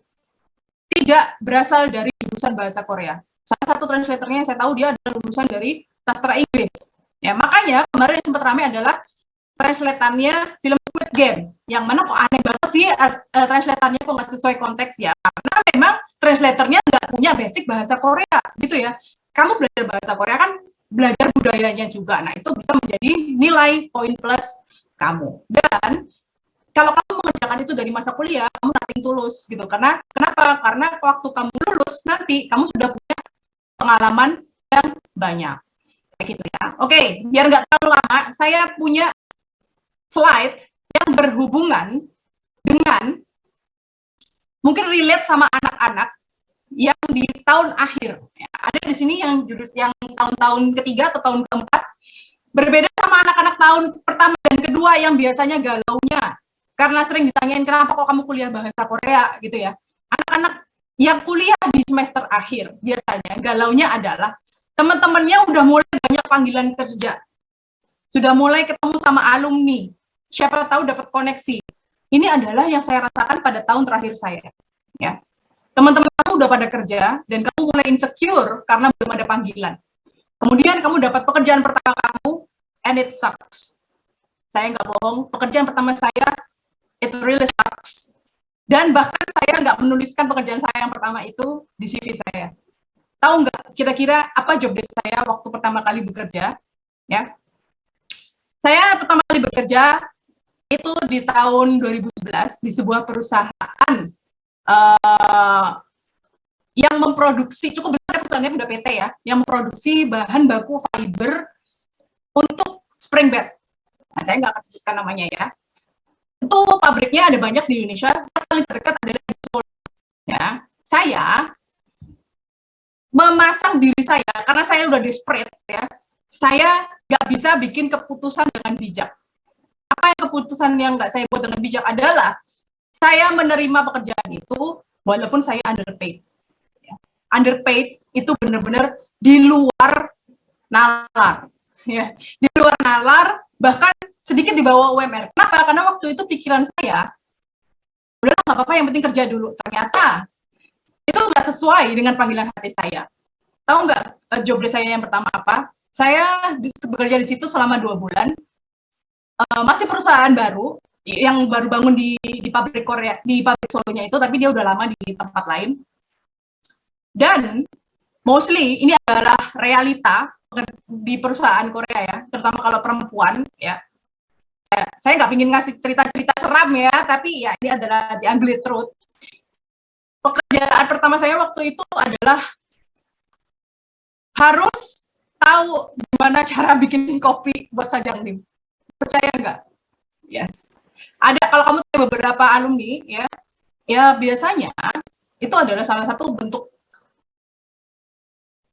tidak berasal dari jurusan bahasa Korea. Salah satu translatornya yang saya tahu dia adalah lulusan dari sastra Inggris. Ya, makanya kemarin yang sempat ramai adalah translatannya film Squid Game, yang mana kok aneh banget sih translatannya kok nggak sesuai konteks ya, karena memang translatornya nggak punya basic bahasa Korea gitu ya. Kamu belajar bahasa Korea kan belajar budayanya juga, nah itu bisa menjadi nilai poin plus kamu. Dan kalau kamu mengerjakan itu dari masa kuliah, kamu nothing tulus gitu. Karena kenapa? Karena waktu kamu lulus nanti kamu sudah punya pengalaman yang banyak. Kayak gitu ya. Oke, biar nggak terlalu lama, saya punya slide yang berhubungan dengan mungkin relate sama anak-anak yang di tahun akhir. Ya, ada di sini yang tahun-tahun ketiga atau tahun keempat, berbeda sama anak-anak tahun pertama dan kedua yang biasanya galaunya. Karena sering ditanyain kenapa kok kamu kuliah bahasa Korea gitu ya. Anak-anak yang kuliah di semester akhir biasanya galaunya adalah teman-temannya udah mulai banyak panggilan kerja. Sudah mulai ketemu sama alumni. Siapa tahu dapat koneksi. Ini adalah yang saya rasakan pada tahun terakhir saya. Ya. Teman-teman kamu udah pada kerja dan kamu mulai insecure karena belum ada panggilan. Kemudian kamu dapat pekerjaan pertama kamu and it sucks. Saya nggak bohong, pekerjaan pertama saya it really sucks. Dan bahkan saya nggak menuliskan pekerjaan saya yang pertama itu di CV saya. Tahu nggak kira-kira apa job desk saya waktu pertama kali bekerja? Ya, saya pertama kali bekerja itu di tahun 2011 di sebuah perusahaan yang memproduksi, cukup besar perusahaannya udah PT ya, yang memproduksi bahan baku fiber untuk spring bed. Nah, saya nggak akan sebutkan namanya ya. Itu pabriknya ada banyak di Indonesia, yang paling terdekat adalah di Solo. Ya, saya memasang diri saya karena saya udah desperate ya. Saya nggak bisa bikin keputusan dengan bijak. Apa yang keputusan yang nggak saya buat dengan bijak adalah saya menerima pekerjaan itu walaupun saya underpaid. Ya. Underpaid itu benar-benar di luar nalar. Ya. Di luar nalar, bahkan sedikit di bawah UMR. Kenapa? Karena waktu itu pikiran saya, udah nggak apa-apa, yang penting kerja dulu. Ternyata itu nggak sesuai dengan panggilan hati saya. Tahu nggak job desk saya yang pertama apa? Saya bekerja di situ selama 2 bulan. Masih perusahaan baru yang baru bangun di pabrik Korea, di pabrik Solonya itu, tapi dia udah lama di tempat lain. Dan mostly ini adalah realita di perusahaan Korea ya, terutama kalau perempuan ya. Saya nggak ingin ngasih cerita-cerita seram ya, tapi ya ini adalah the ugly truth. Pekerjaan pertama saya waktu itu adalah harus tahu gimana cara bikin kopi buat Sajangnim. Percaya nggak? Yes. Ada, kalau kamu tahu beberapa alumni ya biasanya itu adalah salah satu bentuk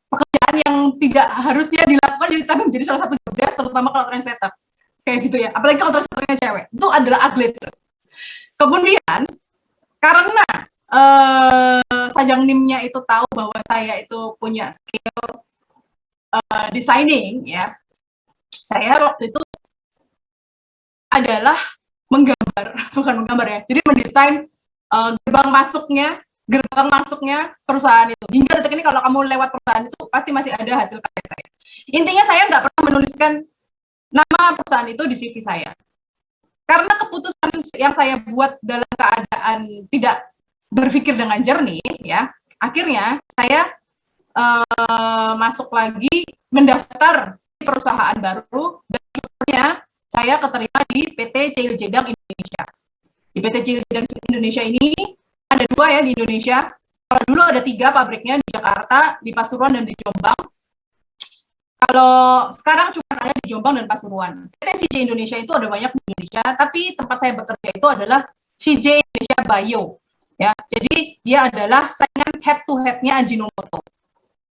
pekerjaan yang tidak harusnya dilakukan, jadi tapi menjadi salah satu job desk, terutama kalau translator kayak gitu ya, apalagi kalau translatornya cewek, itu adalah ugly. Kemudian karena Sajangnim-nya itu tahu bahwa saya itu punya skill designing ya, saya waktu itu adalah bukan menggambar ya, jadi mendesain gerbang masuknya perusahaan itu. Hingga detik ini kalau kamu lewat perusahaan itu pasti masih ada hasil karya saya. Intinya saya nggak pernah menuliskan nama perusahaan itu di CV saya. Karena keputusan yang saya buat dalam keadaan tidak berpikir dengan jernih, ya, akhirnya saya masuk lagi mendaftar di perusahaan baru, dan akhirnya saya keterima di PT Cihideng Indonesia. Di PT Cihideng Indonesia ini ada 2 ya di Indonesia. Kalau dulu ada 3 pabriknya di Jakarta, di Pasuruan, dan di Jombang. Kalau sekarang cuma ada di Jombang dan Pasuruan. PT CJ Indonesia itu ada banyak di Indonesia, tapi tempat saya bekerja itu adalah CJ Indonesia Bio. Ya, jadi dia adalah saingan head to head-nya Ajinomoto.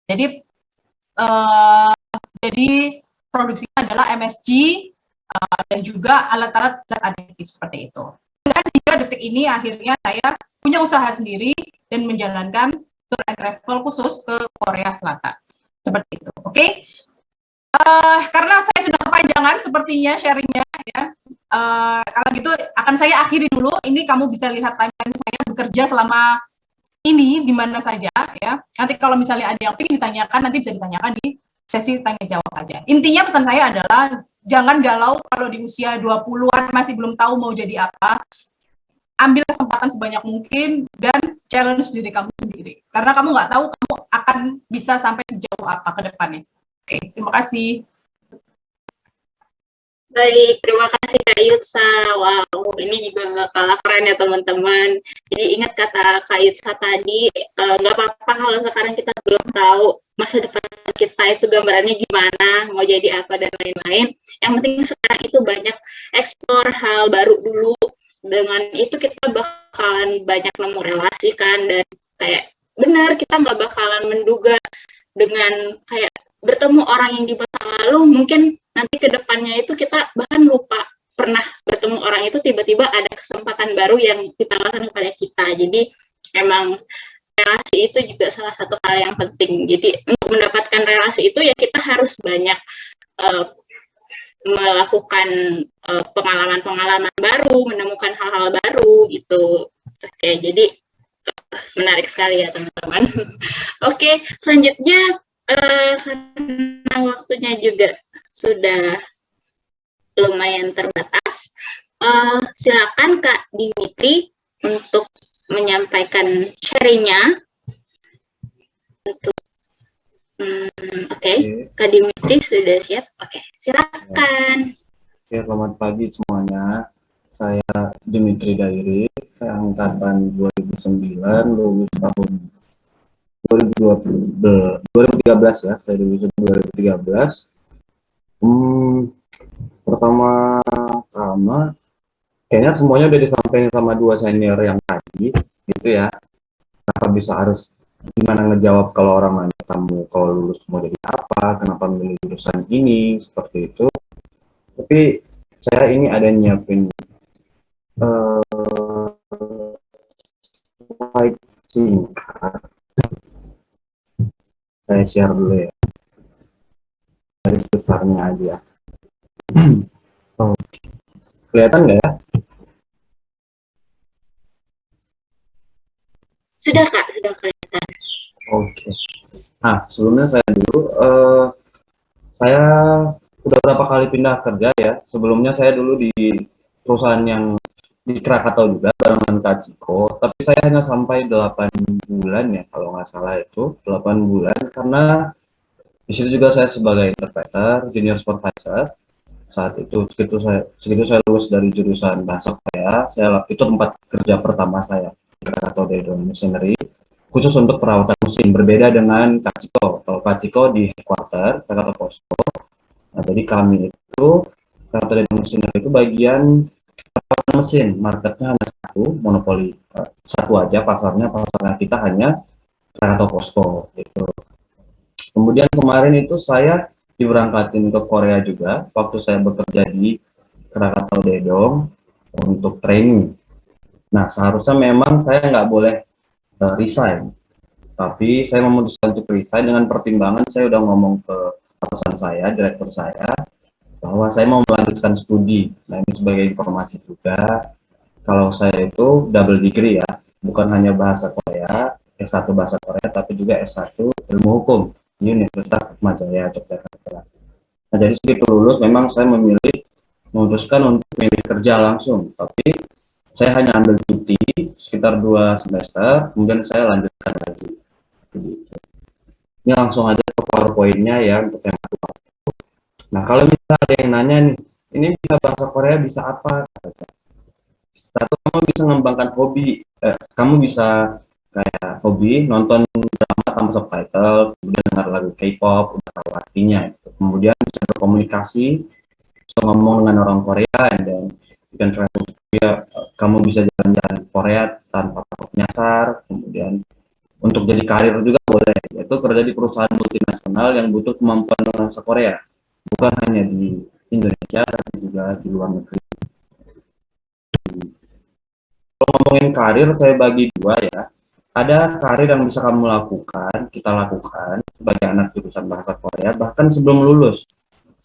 Jadi produksinya adalah MSG, dan juga alat-alat zat adiktif seperti itu. Dan hingga detik ini akhirnya saya punya usaha sendiri dan menjalankan tour and travel khusus ke Korea Selatan. Seperti itu, oke? Karena saya sudah kepanjangan sepertinya sharingnya ya. Kalau gitu akan saya akhiri dulu. Ini kamu bisa lihat timeline saya bekerja selama ini di mana saja ya. Nanti kalau misalnya ada yang ingin ditanyakan, nanti bisa ditanyakan di sesi tanya jawab aja. Intinya pesan saya adalah jangan galau kalau di usia 20-an masih belum tahu mau jadi apa. Ambil kesempatan sebanyak mungkin dan challenge diri kamu sendiri. Karena kamu nggak tahu kamu akan bisa sampai sejauh apa ke depannya. Oke, terima kasih. Baik, terima kasih Kak Yutsa. Wow, ini juga nggak kalah keren ya teman-teman. Jadi ingat kata Kak Yutsa tadi, nggak apa-apa kalau sekarang kita belum tahu masa depan kita itu gambarannya gimana, mau jadi apa dan lain-lain. Yang penting sekarang itu banyak explore hal baru dulu. Dengan itu kita bakalan banyak nemu relasi kan, dan kayak benar kita nggak bakalan menduga dengan kayak bertemu orang yang di masa lalu, mungkin nanti ke depannya itu kita bahkan lupa pernah bertemu orang itu, tiba-tiba ada kesempatan baru yang ditawarkan kepada kita. Jadi emang relasi itu juga salah satu hal yang penting. Jadi untuk mendapatkan relasi itu ya kita harus banyak melakukan pengalaman-pengalaman baru, menemukan hal-hal baru gitu. Oke, jadi menarik sekali ya teman-teman. Oke, selanjutnya karena waktunya juga sudah lumayan terbatas, silakan Kak Dimitri untuk menyampaikan sharingnya. Untuk Oke, Kak Dimitri sudah siap? Oke, silakan. Ya, selamat pagi semuanya. Saya Dimitri Dairi, saya angkatan 2009, lulus tahun 2013 ya, saya lulus 2013. Pertama-tama, kayaknya semuanya udah disampaikan sama dua senior yang tadi, gitu ya. Kenapa bisa harus gimana ngejawab kalau orang nanya kamu kalau lulus mau jadi apa, kenapa memilih jurusan ini, seperti itu. Tapi saya ini ada nyiapin slide singkat. Saya share dulu ya, dari besarnya aja. Oke. Kelihatan nggak ya? Sudah Kak, sudah kelihatan. Oke. Nah, sebelumnya saya udah berapa kali pindah kerja ya. Sebelumnya saya dulu di perusahaan yang di Krakatau juga barengan Kak Ciko, tapi saya hanya sampai 8 bulan ya kalau nggak salah, itu 8 bulan karena di situ juga saya sebagai interpreter, junior supervisor. Saat itu segitu saya lulus dari jurusan bahasa Korea, itu tempat kerja pertama saya di Krakatau Daedong Machinery, khusus untuk perawatan mesin, berbeda dengan Kak Ciko. Kalau Kak Ciko di headquarter Krakatau Posko. Nah, jadi kami itu Krakatau Daedong Machinery itu bagian mesin, marketnya hanya satu, monopoli satu aja pasarnya kita hanya Krakatau Posko gitu. Kemudian kemarin itu saya diberangkatin ke Korea juga waktu saya bekerja di Krakatau Daedong untuk training. Nah, seharusnya memang saya nggak boleh resign, tapi saya memutuskan untuk resign dengan pertimbangan saya udah ngomong ke atasan saya, direktur saya, bahwa saya mau melanjutkan studi. Nah, ini sebagai informasi juga, kalau saya itu double degree ya, bukan hanya bahasa Korea, S1 bahasa Korea, tapi juga S1 ilmu hukum di Universitas Atmajaya, Yogyakarta. Nah, jadi segitu lulus, memang saya memutuskan untuk memilih kerja langsung, tapi saya hanya ambil cuti sekitar 2 semester, kemudian saya lanjutkan lagi. Ini langsung aja ke PowerPoint-nya ya, untuk yang kedua. Nah, kalau misalnya ada yang nanya nih, ini bisa bahasa Korea bisa apa? Satu, kamu bisa mengembangkan hobi, kamu bisa kayak hobi nonton drama tanpa subtitle, kemudian dengar lagu K-pop, udah tahu artinya. Kemudian bisa berkomunikasi, bisa ngomong dengan orang Korea, dan you travel to Korea, kamu bisa jalan-jalan Korea tanpa takut nyasar. Kemudian untuk jadi karir juga boleh, yaitu kerja di perusahaan multinasional yang butuh kemampuan bahasa Korea, bukan hanya di Indonesia tapi juga di luar negeri. Kalau ngomongin karir, saya bagi dua ya. Ada karir yang bisa kamu lakukan, kita lakukan sebagai anak jurusan bahasa Korea, bahkan sebelum lulus.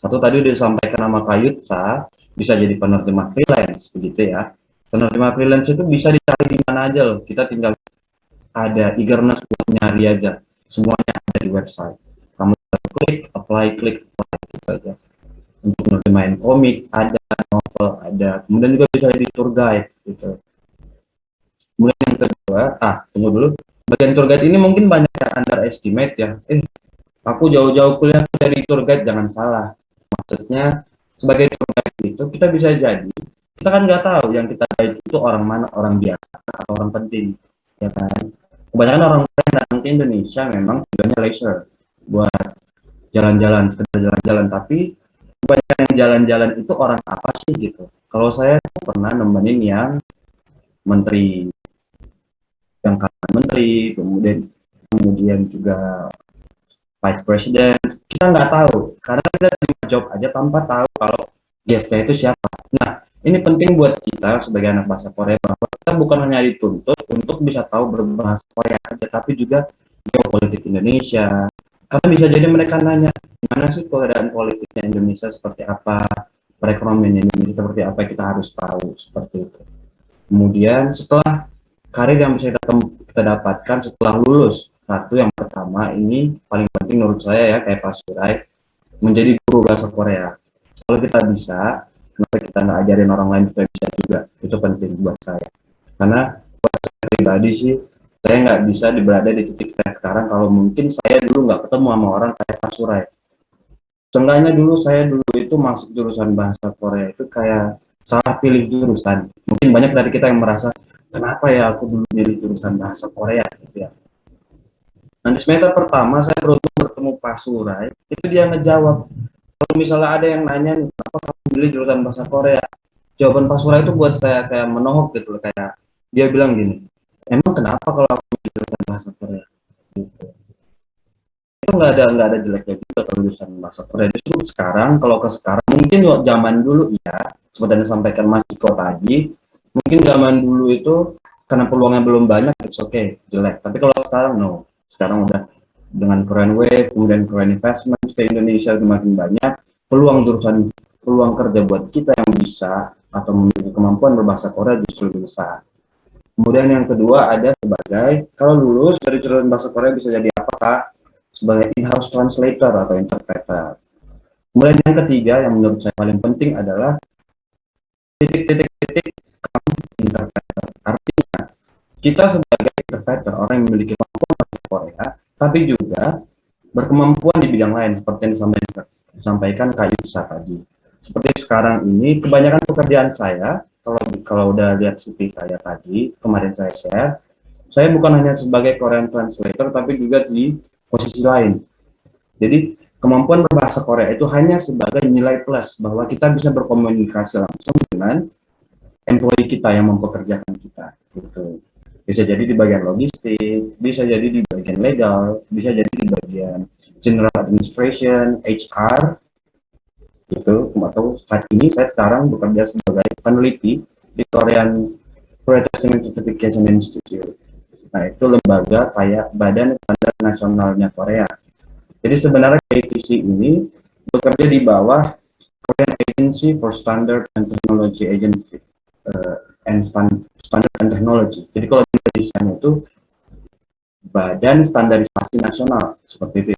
Satu tadi udah disampaikan sama Kak Yutsa, bisa jadi penerjemah freelance, begitu ya. Penerjemah freelance itu bisa dicari di mana aja loh. Kita tinggal ada eagerness buat nyari aja. Semuanya ada di website. Kamu klik, apply, gitu aja. Untuk menerjemahin komik, ada novel, ada. Kemudian juga bisa jadi tour guide, gitu. Kemudian yang kedua, tunggu dulu. Bagian tour guide ini mungkin banyak yang underestimate ya. Aku jauh-jauh kuliah dari tour guide, jangan salah. Maksudnya sebagai tour guide itu kita bisa jadi, kita kan nggak tahu yang kita guide itu orang mana, orang biasa atau orang penting, ya kan? Kebanyakan orang yang datang ke Indonesia memang tujuannya leisure, buat jalan-jalan, sekedar jalan-jalan. Tapi kebanyakan yang jalan-jalan itu orang apa sih gitu? Kalau saya pernah nemenin yang menteri, yang kanan menteri, kemudian juga vice president, kita nggak tahu karena kita terima job aja tanpa tahu kalau guestnya itu siapa. Nah, ini penting buat kita sebagai anak bahasa Korea bahwa kita bukan hanya dituntut untuk bisa tahu berbahasa Korea aja, tapi juga geopolitik Indonesia. Karena bisa jadi mereka nanya, gimana sih keadaan politiknya Indonesia seperti apa, perekonomian Indonesia seperti apa, kita harus tahu seperti itu. Kemudian setelah karir yang bisa kita dapatkan setelah lulus, satu yang pertama ini paling penting menurut saya ya, kayak Pak Surai, menjadi guru bahasa Korea. Kalau kita bisa, kenapa kita nggak ajarin orang lain supaya bisa juga? Itu penting buat saya. Karena buat saya pribadi sih, saya nggak bisa berada di titik saya sekarang kalau mungkin saya dulu nggak ketemu sama orang kayak Pak Surai. Seenggaknya saya dulu itu masuk jurusan bahasa Korea itu kayak salah pilih jurusan. Mungkin banyak dari kita yang merasa, kenapa ya aku dulu milih jurusan bahasa Korea gitu ya. Nanti semester pertama saya beruntung bertemu Pak Surai, itu dia ngejawab. Kalau misalnya ada yang nanya, kenapa kamu milih jurusan bahasa Korea? Jawaban Pak Surai itu buat saya kayak menohok gitu, kayak dia bilang gini, emang kenapa kalau aku milih jurusan bahasa Korea? Gitu. Itu nggak ada jeleknya juga kalau jurusan bahasa Korea. Justru sekarang, kalau ke sekarang, mungkin zaman dulu ya, seperti yang disampaikan Mas Iko tadi, mungkin zaman dulu itu karena peluangnya belum banyak, it's okay, jelek. Tapi kalau sekarang, no. Sekarang udah dengan Korean Wave, kemudian Korean Investment ke Indonesia semakin banyak, peluang kerja buat kita yang bisa atau memiliki kemampuan berbahasa Korea justru lebih besar. Kemudian yang kedua ada sebagai, kalau lulus dari jurusan bahasa Korea bisa jadi apa Kak? Sebagai in-house translator atau interpreter. Kemudian yang ketiga yang menurut saya paling penting adalah titik-titik interpreter. Artinya kita sebagai interpreter, orang yang memiliki kemampuan bahasa Korea, tapi juga berkemampuan di bidang lain seperti yang disampaikan Kak Yusa tadi. Seperti sekarang ini kebanyakan pekerjaan saya, kalau udah lihat CV saya tadi kemarin saya share, saya bukan hanya sebagai Korean translator tapi juga di posisi lain. Jadi kemampuan berbahasa Korea itu hanya sebagai nilai plus bahwa kita bisa berkomunikasi langsung dengan employee kita yang mempekerjakan kita. Gitu. Bisa jadi di bagian logistik, bisa jadi di bagian legal, bisa jadi di bagian general administration, HR, gitu. Atau saat ini saya sekarang bekerja sebagai peneliti di Korea Testing and Certification Institute. Nah, itu lembaga kayak Badan Standar Nasionalnya Korea. Jadi sebenarnya KTC ini bekerja di bawah Korean Agency for Standard and Technology Agency and Standard and Technology. Jadi kalau di Indonesia itu Badan Standarisasi Nasional seperti itu.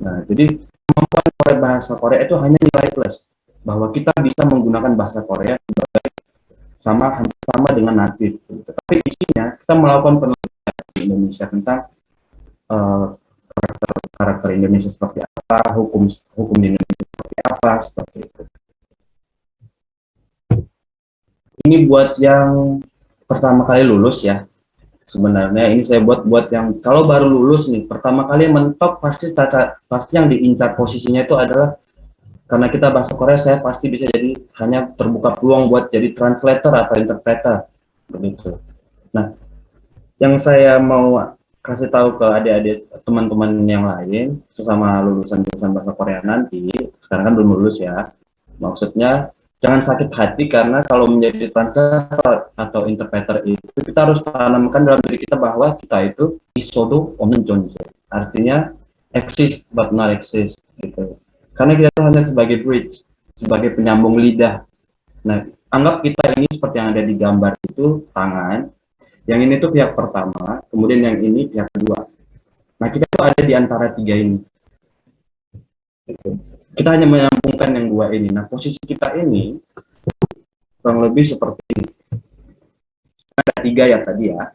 Nah, jadi kemampuan bahasa Korea itu hanya nilai plus bahwa kita bisa menggunakan bahasa Korea sebagai sama dengan native. Tetapi isinya kita melakukan penelitian di Indonesia tentang karakter Indonesia seperti apa, hukum di Indonesia seperti apa, seperti itu. Ini buat yang pertama kali lulus ya. Sebenarnya ini saya buat yang kalau baru lulus nih, pertama kali mentok pasti yang diincar posisinya itu adalah karena kita bahasa Korea, saya pasti bisa jadi hanya terbuka peluang buat jadi translator atau interpreter begitu. Nah, yang saya mau kasih tahu ke adik-adik teman-teman yang lain sesama lulusan jurusan bahasa Korea nanti, sekarang kan belum lulus ya. Maksudnya jangan sakit hati karena kalau menjadi translator atau interpreter itu kita harus tanamkan dalam diri kita bahwa kita itu isodo omen jonje. Artinya exist but not exist gitu. Karena kita itu hanya sebagai bridge, sebagai penyambung lidah. Nah, anggap kita ini seperti yang ada di gambar itu tangan. Yang ini tuh pihak pertama, kemudian yang ini pihak kedua. Nah, kita tuh ada di antara tiga ini. Kita hanya menyambungkan yang dua ini. Nah, posisi kita ini kurang lebih seperti ini. Ada tiga ya tadi ya.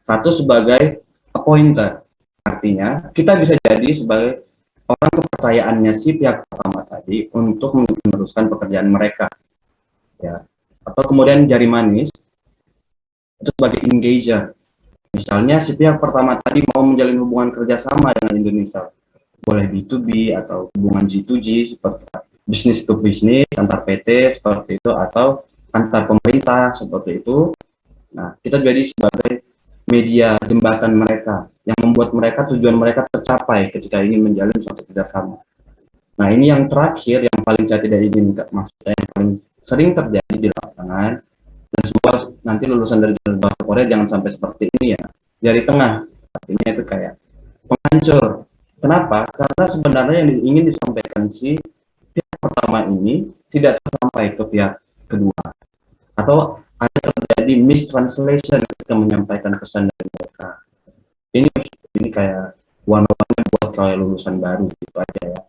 Satu sebagai appointer. Artinya, kita bisa jadi sebagai orang kepercayaannya si pihak pertama tadi untuk meneruskan pekerjaan mereka. Ya. Atau kemudian jari manis, itu sebagai engager. Misalnya si pihak pertama tadi mau menjalin hubungan kerjasama dengan Indonesia. Boleh B2B atau hubungan G2G seperti bisnis to bisnis antar PT seperti itu atau antar pemerintah seperti itu. Nah, kita jadi sebagai media jembatan mereka yang membuat mereka tujuan mereka tercapai ketika ingin menjalin suatu kerjasama. Nah, ini yang terakhir yang paling saya tidak ingin, maksudnya yang paling sering terjadi di lapangan dan semua nanti lulusan dari bahasa Korea jangan sampai seperti ini ya. Jari tengah, artinya itu kayak penghancur. Kenapa? Karena sebenarnya yang ingin disampaikan si pihak pertama ini tidak sampai ke pihak kedua. Atau ada terjadi mistranslation ketika menyampaikan pesan dari mereka. Ini kayak warna-warna buat kayak lulusan baru gitu aja ya.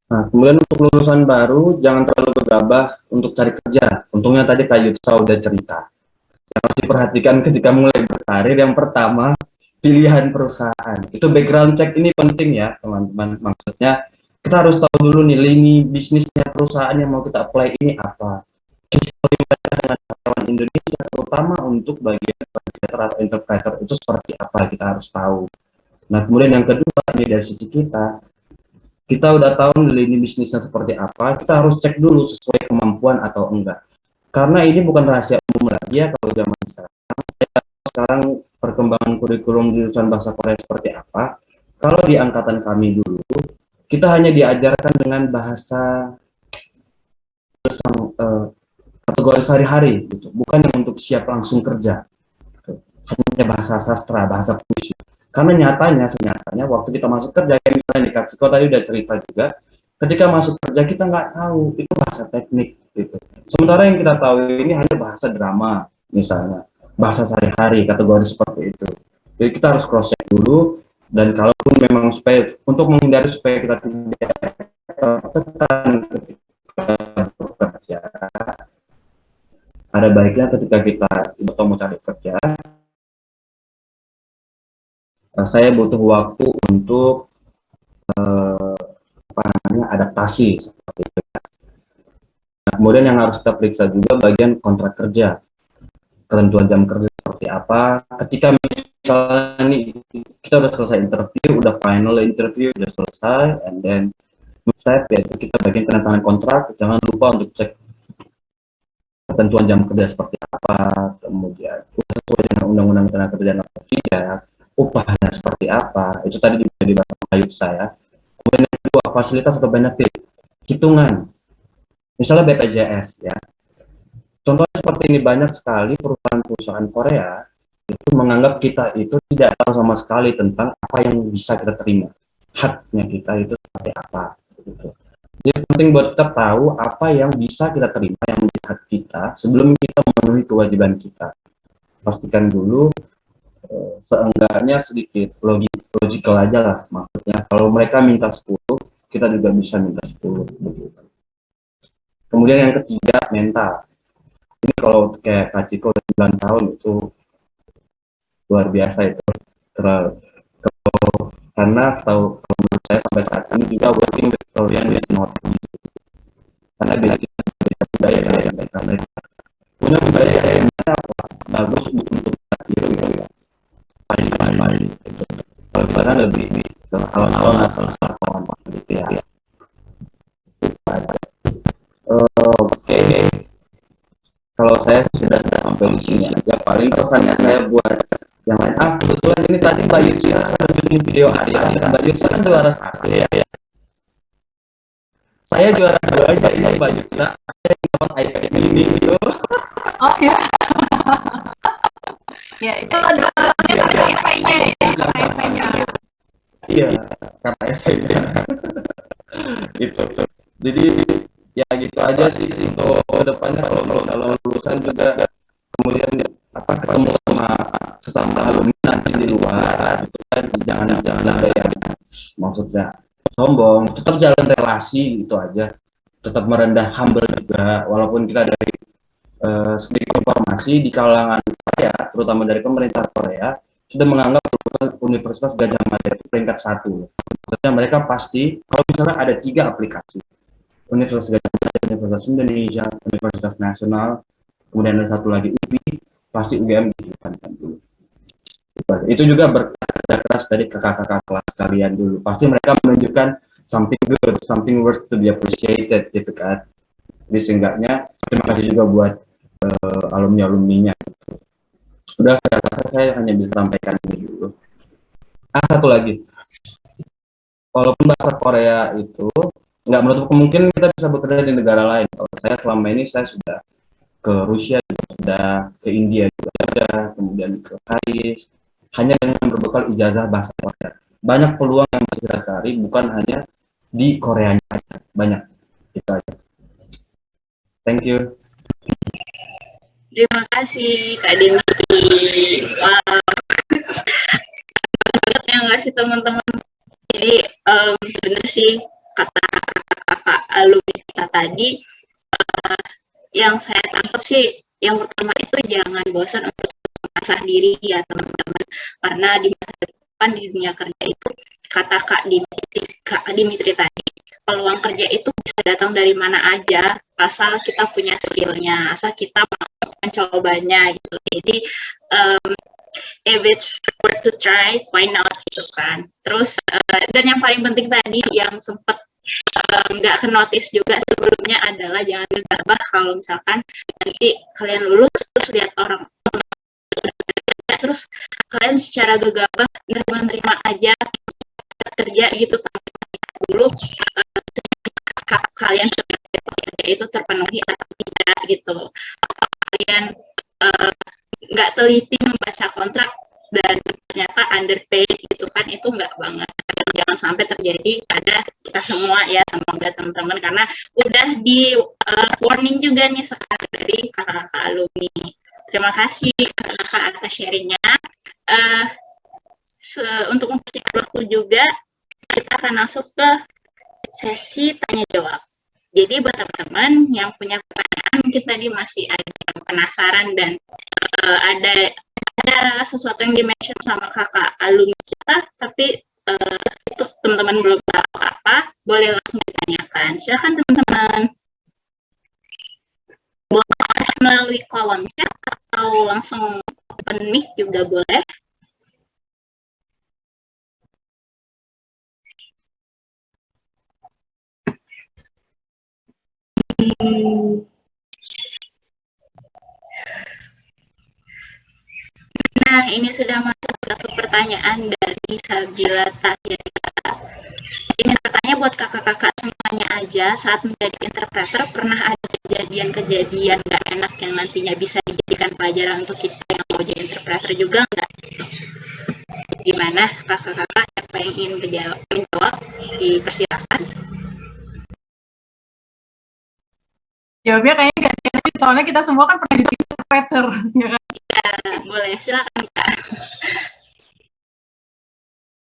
Nah, kemudian untuk lulusan baru jangan terlalu gegabah untuk cari kerja. Untungnya tadi Kak Yutsa udah cerita. Yang harus diperhatikan ketika mulai berkarir yang pertama pilihan perusahaan. Itu background check ini penting ya teman-teman. Maksudnya kita harus tahu dulu nih lini bisnisnya perusahaan yang mau kita apply ini apa. History dengan karyawan Indonesia terutama untuk bagian translator atau interpreter itu seperti apa kita harus tahu. Nah kemudian yang kedua ini dari sisi kita udah tahu lini bisnisnya seperti apa, kita harus cek dulu sesuai kemampuan atau enggak. Karena ini bukan rahasia umum lagi ya kalau zaman sekarang. Sekarang perkembangan kurikulum jurusan bahasa Korea seperti apa? Kalau di angkatan kami dulu, kita hanya diajarkan dengan bahasa kategori sehari-hari, gitu. Bukan yang untuk siap langsung kerja. Hanya bahasa sastra, bahasa puisi. Karena senyatanya waktu kita masuk kerja, kayak misalnya di Kak Ciko tadi udah cerita juga, ketika masuk kerja kita nggak tahu itu bahasa teknik, gitu. Sementara yang kita tahu ini hanya bahasa drama, misalnya bahasa sehari-hari, kategori seperti itu. Jadi kita harus cross check dulu, dan kalaupun memang supaya untuk menghindari supaya kita tidak tertekan ketika bekerja, ada baiknya ketika kita mau cari kerja, saya butuh waktu untuk adaptasi seperti itu. Nah, kemudian yang harus kita periksa juga bagian kontrak kerja, ketentuan jam kerja seperti apa. Ketika misalnya nih kita udah selesai interview, udah final interview udah selesai, and then step yaitu kita bagian tanda tangan kontrak. Jangan lupa untuk cek ketentuan jam kerja seperti apa, kemudian sesuai dengan undang-undang tenaga kerjaan atau tidak, upahnya seperti apa, itu tadi juga dibahas Ayub saya. Kemudian yang kedua, fasilitas atau benefit, hitungan, misalnya BPJS ya. Contohnya seperti ini, banyak sekali perusahaan-perusahaan Korea itu menganggap kita itu tidak tahu sama sekali tentang apa yang bisa kita terima, haknya kita itu seperti apa. Gitu. Jadi penting buat kita tahu apa yang bisa kita terima, yang menjadi hak kita sebelum kita memenuhi kewajiban kita. Pastikan dulu seenggaknya sedikit logikal aja lah, maksudnya kalau mereka minta 10 kita juga bisa minta 10 begitu. Kemudian yang ketiga, mental. Ini kalau kayak Kak Ciko 9 tahun itu luar biasa itu, karena kalau menurut saya sampai saat ini juga working with Korean is not easy, karena basic budaya yang mereka punya budaya yang bagus untuk gitu ya. Kalau sekarang lebih kalau asal gitu ya. Oke. Kalau saya sudah sampai di sini aja, paling pesannya saya buat yang lain. Kebetulan ini tadi Mbak Yusya bikin video Mbak Yusya kan Delaras ya. Saya juara 2 aja ini Mbak Yuta. Saya dapat iPad mini gitu. Oh ya. Ya, itu ada kata esainya ya, kata esainya. Iya, kata esainya. Gitu. Jadi ya gitu aja sih untuk kedepannya kalau lulusan juga kemudian ketemu sama sesama alumni nanti di luar itu kan jangan ada yang maksudnya sombong, tetap jalan relasi gitu aja, tetap merendah, humble juga walaupun kita dari sedikit informasi di kalangan Korea, terutama dari pemerintah Korea sudah menganggap Universitas Gadjah Mada itu peringkat 1. Maksudnya mereka pasti kalau misalnya ada 3 aplikasi, Universitas Gadjah Mada, Universitas Indonesia, Universitas Nasional, kemudian ada satu lagi UPI, pasti UGM dihilangkan dulu. Itu juga bekerja keras dari kakak-kakak kelas kalian dulu. Pasti mereka menunjukkan something good, something worth to be appreciated gitu kan. Jadi seenggaknya terima kasih juga buat alumni-alumninya. Udah, saya hanya bisa sampaikan ini dulu. Satu lagi, walaupun bahasa Korea itu nggak menutup kemungkinan kita bisa bekerja di negara lain. Kalau saya selama ini saya sudah ke Rusia, sudah ke India juga ada, kemudian ke Paris, hanya dengan berbekal ijazah bahasa Korea. Banyak peluang yang bisa kita cari, bukan hanya di Korea aja, banyak. Itu aja. Thank you. Terima kasih Kak Dimitri. Wow. Yang ngasih teman-teman. Jadi bener sih kata kakak alumni kita tadi. Yang saya tangkap sih, yang pertama itu jangan bosan untuk mengasah diri ya teman-teman. Karena di masa depan di dunia kerja itu kata Kak Dimitri tadi, peluang kerja itu bisa datang dari mana aja, asal kita punya skillnya, asal kita mau mencobanya gitu. Jadi if it's worth to try, why not gitu kan. Terus dan yang paling penting tadi yang sempat nggak ke-notice juga sebelumnya adalah jangan gegabah kalau misalkan nanti kalian lulus terus lihat orang terus kalian secara gegabah menerima aja kerja gitu tanpa dulu hak kalian sebagai pekerja itu terpenuhi atau tidak gitu. Kalian nggak teliti membaca kontrak dan ternyata underpaid gitu kan, itu nggak banget. Jangan sampai terjadi pada kita semua ya, semoga teman-teman, karena udah di warning juga nih sekarang dari kakak-kakak alumni. Terima kasih kakak-kakak atas sharingnya. Untuk mempersingkat waktu juga, kita akan masuk ke sesi tanya jawab. Jadi buat teman-teman yang punya pertanyaan, mungkin tadi masih ada yang penasaran dan ada sesuatu yang di-mention sama kakak alumni kita, tapi itu teman-teman belum tahu apa, boleh langsung ditanyakan. Silakan teman-teman. Boleh melalui kolom chat atau langsung open mic juga boleh. Nah, ini sudah masuk satu pertanyaan dari Sabila Tahyasa. Ingin bertanya buat kakak-kakak semuanya aja, saat menjadi interpreter pernah ada kejadian-kejadian nggak enak yang nantinya bisa dijadikan pelajaran untuk kita yang mau jadi interpreter juga nggak? Gimana kakak-kakak, siapa yang ingin menjawab? Dipersilakan. Jawabnya kayaknya gantian, soalnya kita semua kan pernah jadi interpreter, ya kan? Ya, boleh, silakan Kak.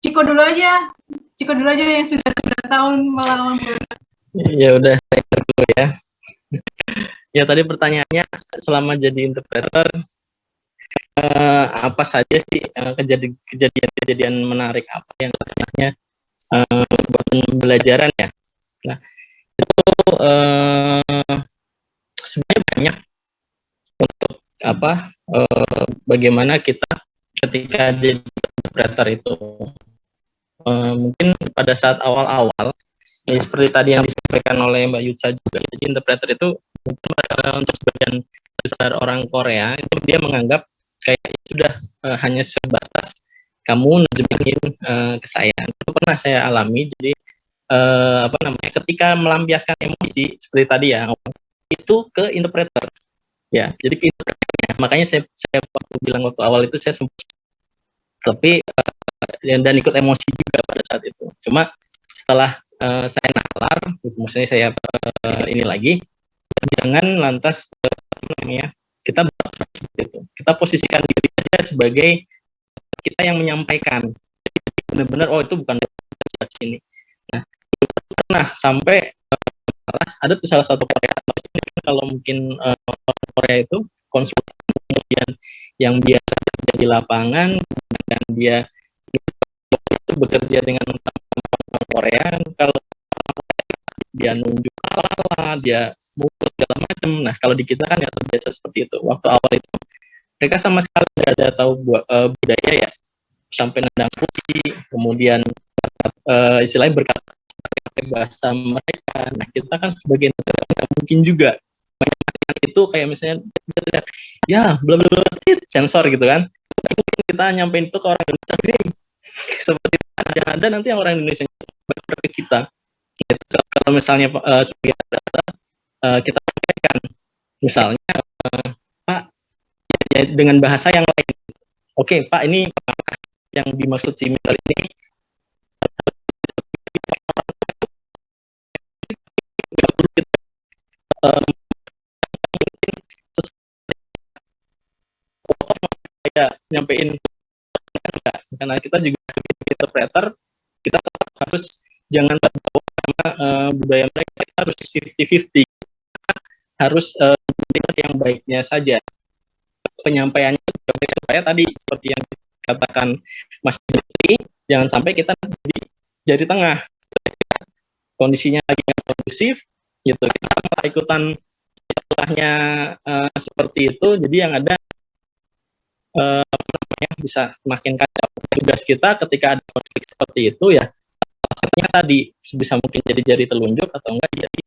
Ciko dulu aja yang sudah tahun melawan. Ya udah, saya dulu ya. Ya tadi pertanyaannya, selama jadi interpreter apa saja sih kejadian menarik apa yang katanya buat pembelajaran ya. Nah itu sebenarnya banyak untuk bagaimana kita ketika jadi interpreter itu mungkin pada saat awal-awal ya, seperti tadi yang disampaikan oleh Mbak Yutsa juga, jadi interpreter itu mungkin untuk sebagian besar orang Korea itu dia menganggap kayak sudah hanya sebatas kamu nerjemahin ke saya. Itu pernah saya alami. Jadi apa namanya, ketika melampiaskan emosi seperti tadi ya, itu ke interpreter ya, jadi ke interpreternya. Makanya saya waktu bilang waktu awal itu saya sempat, tapi dan ikut emosi juga pada saat itu. Cuma setelah saya nalar, maksudnya saya ini lagi, jangan lantas apa namanya, kita seperti itu. Kita posisikan diri saja sebagai kita yang menyampaikan. Benar-benar, oh itu bukan ini. Nah, sampai ada tuh salah satu Korea, kalau mungkin Korea itu konsultan, kemudian yang biasa kerja di lapangan, dan dia itu bekerja dengan orang Korea, kalau dia nunjuk ala, dia mukul segala macam. Nah, kalau di kita kan ya terbiasa seperti itu. Waktu awal itu mereka sama sekali tidak ada tahu budaya ya, sampai nendang kursi, kemudian istilahnya berkata pakai bahasa mereka. Nah, kita kan sebagai negara nggak mungkin juga itu kayak misalnya ya bla bla bla sensor gitu kan. Kita nyampein itu ke orang Indonesia, seperti ada nanti yang orang Indonesia ke kita. Kalau misalnya sebagai data kita sampaikan, misalnya Pak ya, dengan bahasa yang lain. Oke, Pak, ini yang dimaksud si meter ini ya nyampein, karena kita juga interpreter, kita harus jangan terbawa sama budaya mereka, kita harus 50-50, harus yang baiknya saja penyampaiannya, supaya tadi seperti yang dikatakan Mas Jentri, jangan sampai kita jadi tengah, kondisinya lagi yang kondusif gitu, kita malah ikutan setelahnya seperti itu, jadi yang ada bisa makin kacau. Tugas kita ketika ada konflik seperti itu ya, tadi sebisa mungkin jadi jari telunjuk atau enggak jadi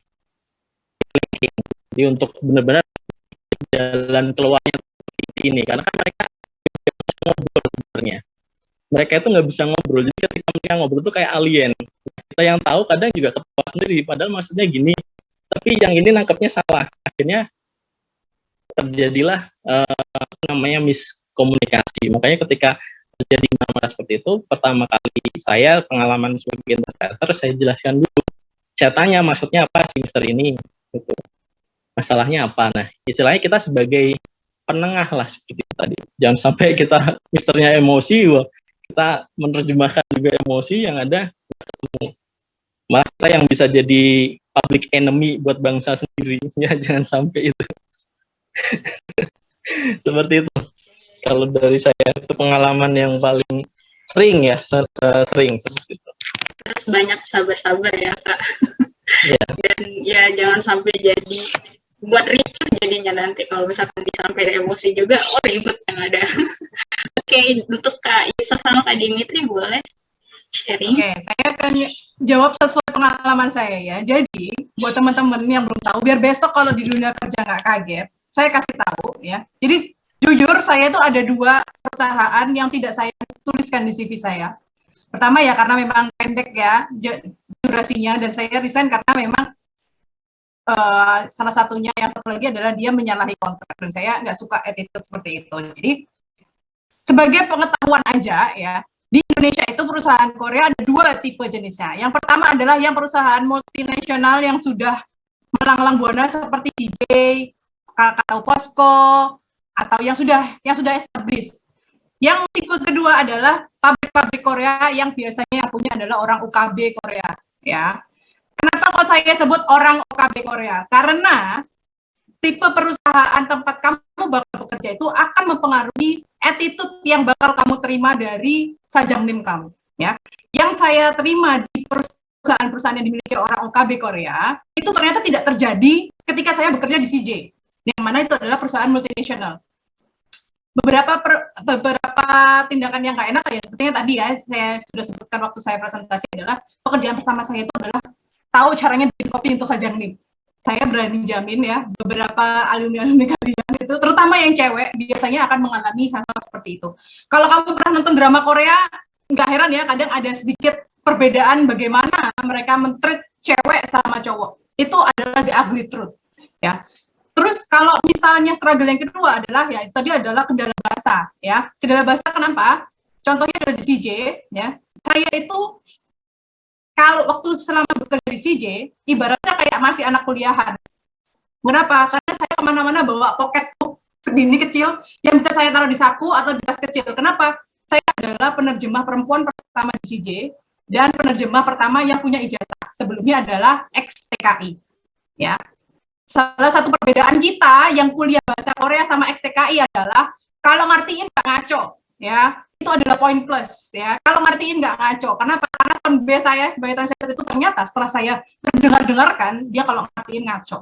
linking. Jadi untuk benar-benar jalan keluarnya ini, karena kan mereka ngobrol sebenarnya. Mereka itu nggak bisa ngobrol, jadi ketika mereka ngobrol itu kayak alien. Kita yang tahu kadang juga ketawa sendiri, padahal maksudnya gini, tapi yang ini nangkepnya salah. Akhirnya terjadilah namanya miskomunikasi. Makanya ketika terjadi masalah seperti itu, pertama kali saya pengalaman sebagai interpreter, saya jelaskan dulu. Saya tanya maksudnya apa sih Mister ini, gitu. Masalahnya apa? Nah, istilahnya kita sebagai penengah lah seperti itu tadi. Jangan sampai kita misternya emosi, kita menerjemahkan juga emosi yang ada, malah kita yang bisa jadi public enemy buat bangsa sendiri. Ya, jangan sampai itu. Seperti itu. Kalau dari saya itu pengalaman yang paling sering ya, sering seperti itu. Terus banyak sabar-sabar ya Kak. Ya. Dan ya jangan sampai jadi buat ricuh jadinya nanti kalau misalkan disampaikan emosi juga, oh ribut yang ada. Oke, untuk Kak Yusa sama Kak Dimitri boleh sharing? Oke, saya akan jawab sesuai pengalaman saya ya. Jadi buat teman-teman yang belum tahu, biar besok kalau di dunia kerja nggak kaget, saya kasih tahu ya. Jadi jujur saya itu ada 2 perusahaan yang tidak saya tuliskan di CV saya. Pertama ya karena memang pendek ya durasinya, dan saya resign karena memang salah satunya, yang satu lagi adalah dia menyalahi kontrak, dan saya nggak suka attitude seperti itu. Jadi sebagai pengetahuan aja ya, di Indonesia itu perusahaan Korea ada 2 tipe jenisnya. Yang pertama adalah yang perusahaan multinasional yang sudah melanglang buana seperti CJ, Kakao Posko, atau yang sudah established. Yang tipe kedua adalah pabrik-pabrik Korea yang biasanya yang punya adalah orang UKB Korea, ya. Kenapa kok saya sebut orang UKB Korea? Karena tipe perusahaan tempat kamu bakal bekerja itu akan mempengaruhi attitude yang bakal kamu terima dari sajangnim kamu, ya. Yang saya terima di perusahaan-perusahaan yang dimiliki orang UKB Korea itu ternyata tidak terjadi ketika saya bekerja di CJ, yang mana itu adalah perusahaan multinasional. Beberapa tindakan yang nggak enak ya, sepertinya tadi ya saya sudah sebutkan waktu saya presentasi, adalah pekerjaan pertama saya itu adalah tahu caranya bikin kopi untuk sajangnim. Saya berani jamin ya, beberapa alumni kalian itu, terutama yang cewek, biasanya akan mengalami hal-hal seperti itu. Kalau kamu pernah nonton drama Korea, nggak heran ya, kadang ada sedikit perbedaan bagaimana mereka men-treat cewek sama cowok. Itu adalah the ugly truth, ya. Terus kalau misalnya struggle yang kedua adalah ya tadi adalah kendala bahasa, ya. Kendala bahasa kenapa? Contohnya ada di CJ, ya. Saya itu kalau waktu selama bekerja di CJ, ibaratnya kayak masih anak kuliahan. Kenapa? Karena saya kemana-mana bawa pocket book segini kecil yang bisa saya taruh di saku atau di tas kecil. Kenapa? Saya adalah penerjemah perempuan pertama di CJ dan penerjemah pertama yang punya ijazah. Sebelumnya adalah ex-TKI. Ya. Salah satu perbedaan kita yang kuliah bahasa Korea sama ex-TKI adalah kalau ngertiin nggak ngaco, ya. Itu adalah poin plus, ya. Kalau ngertiin nggak ngaco. Kenapa? Karena sound base saya sebagai translator itu ternyata setelah saya mendengar-dengarkan, dia kalau ngertiin ngaco.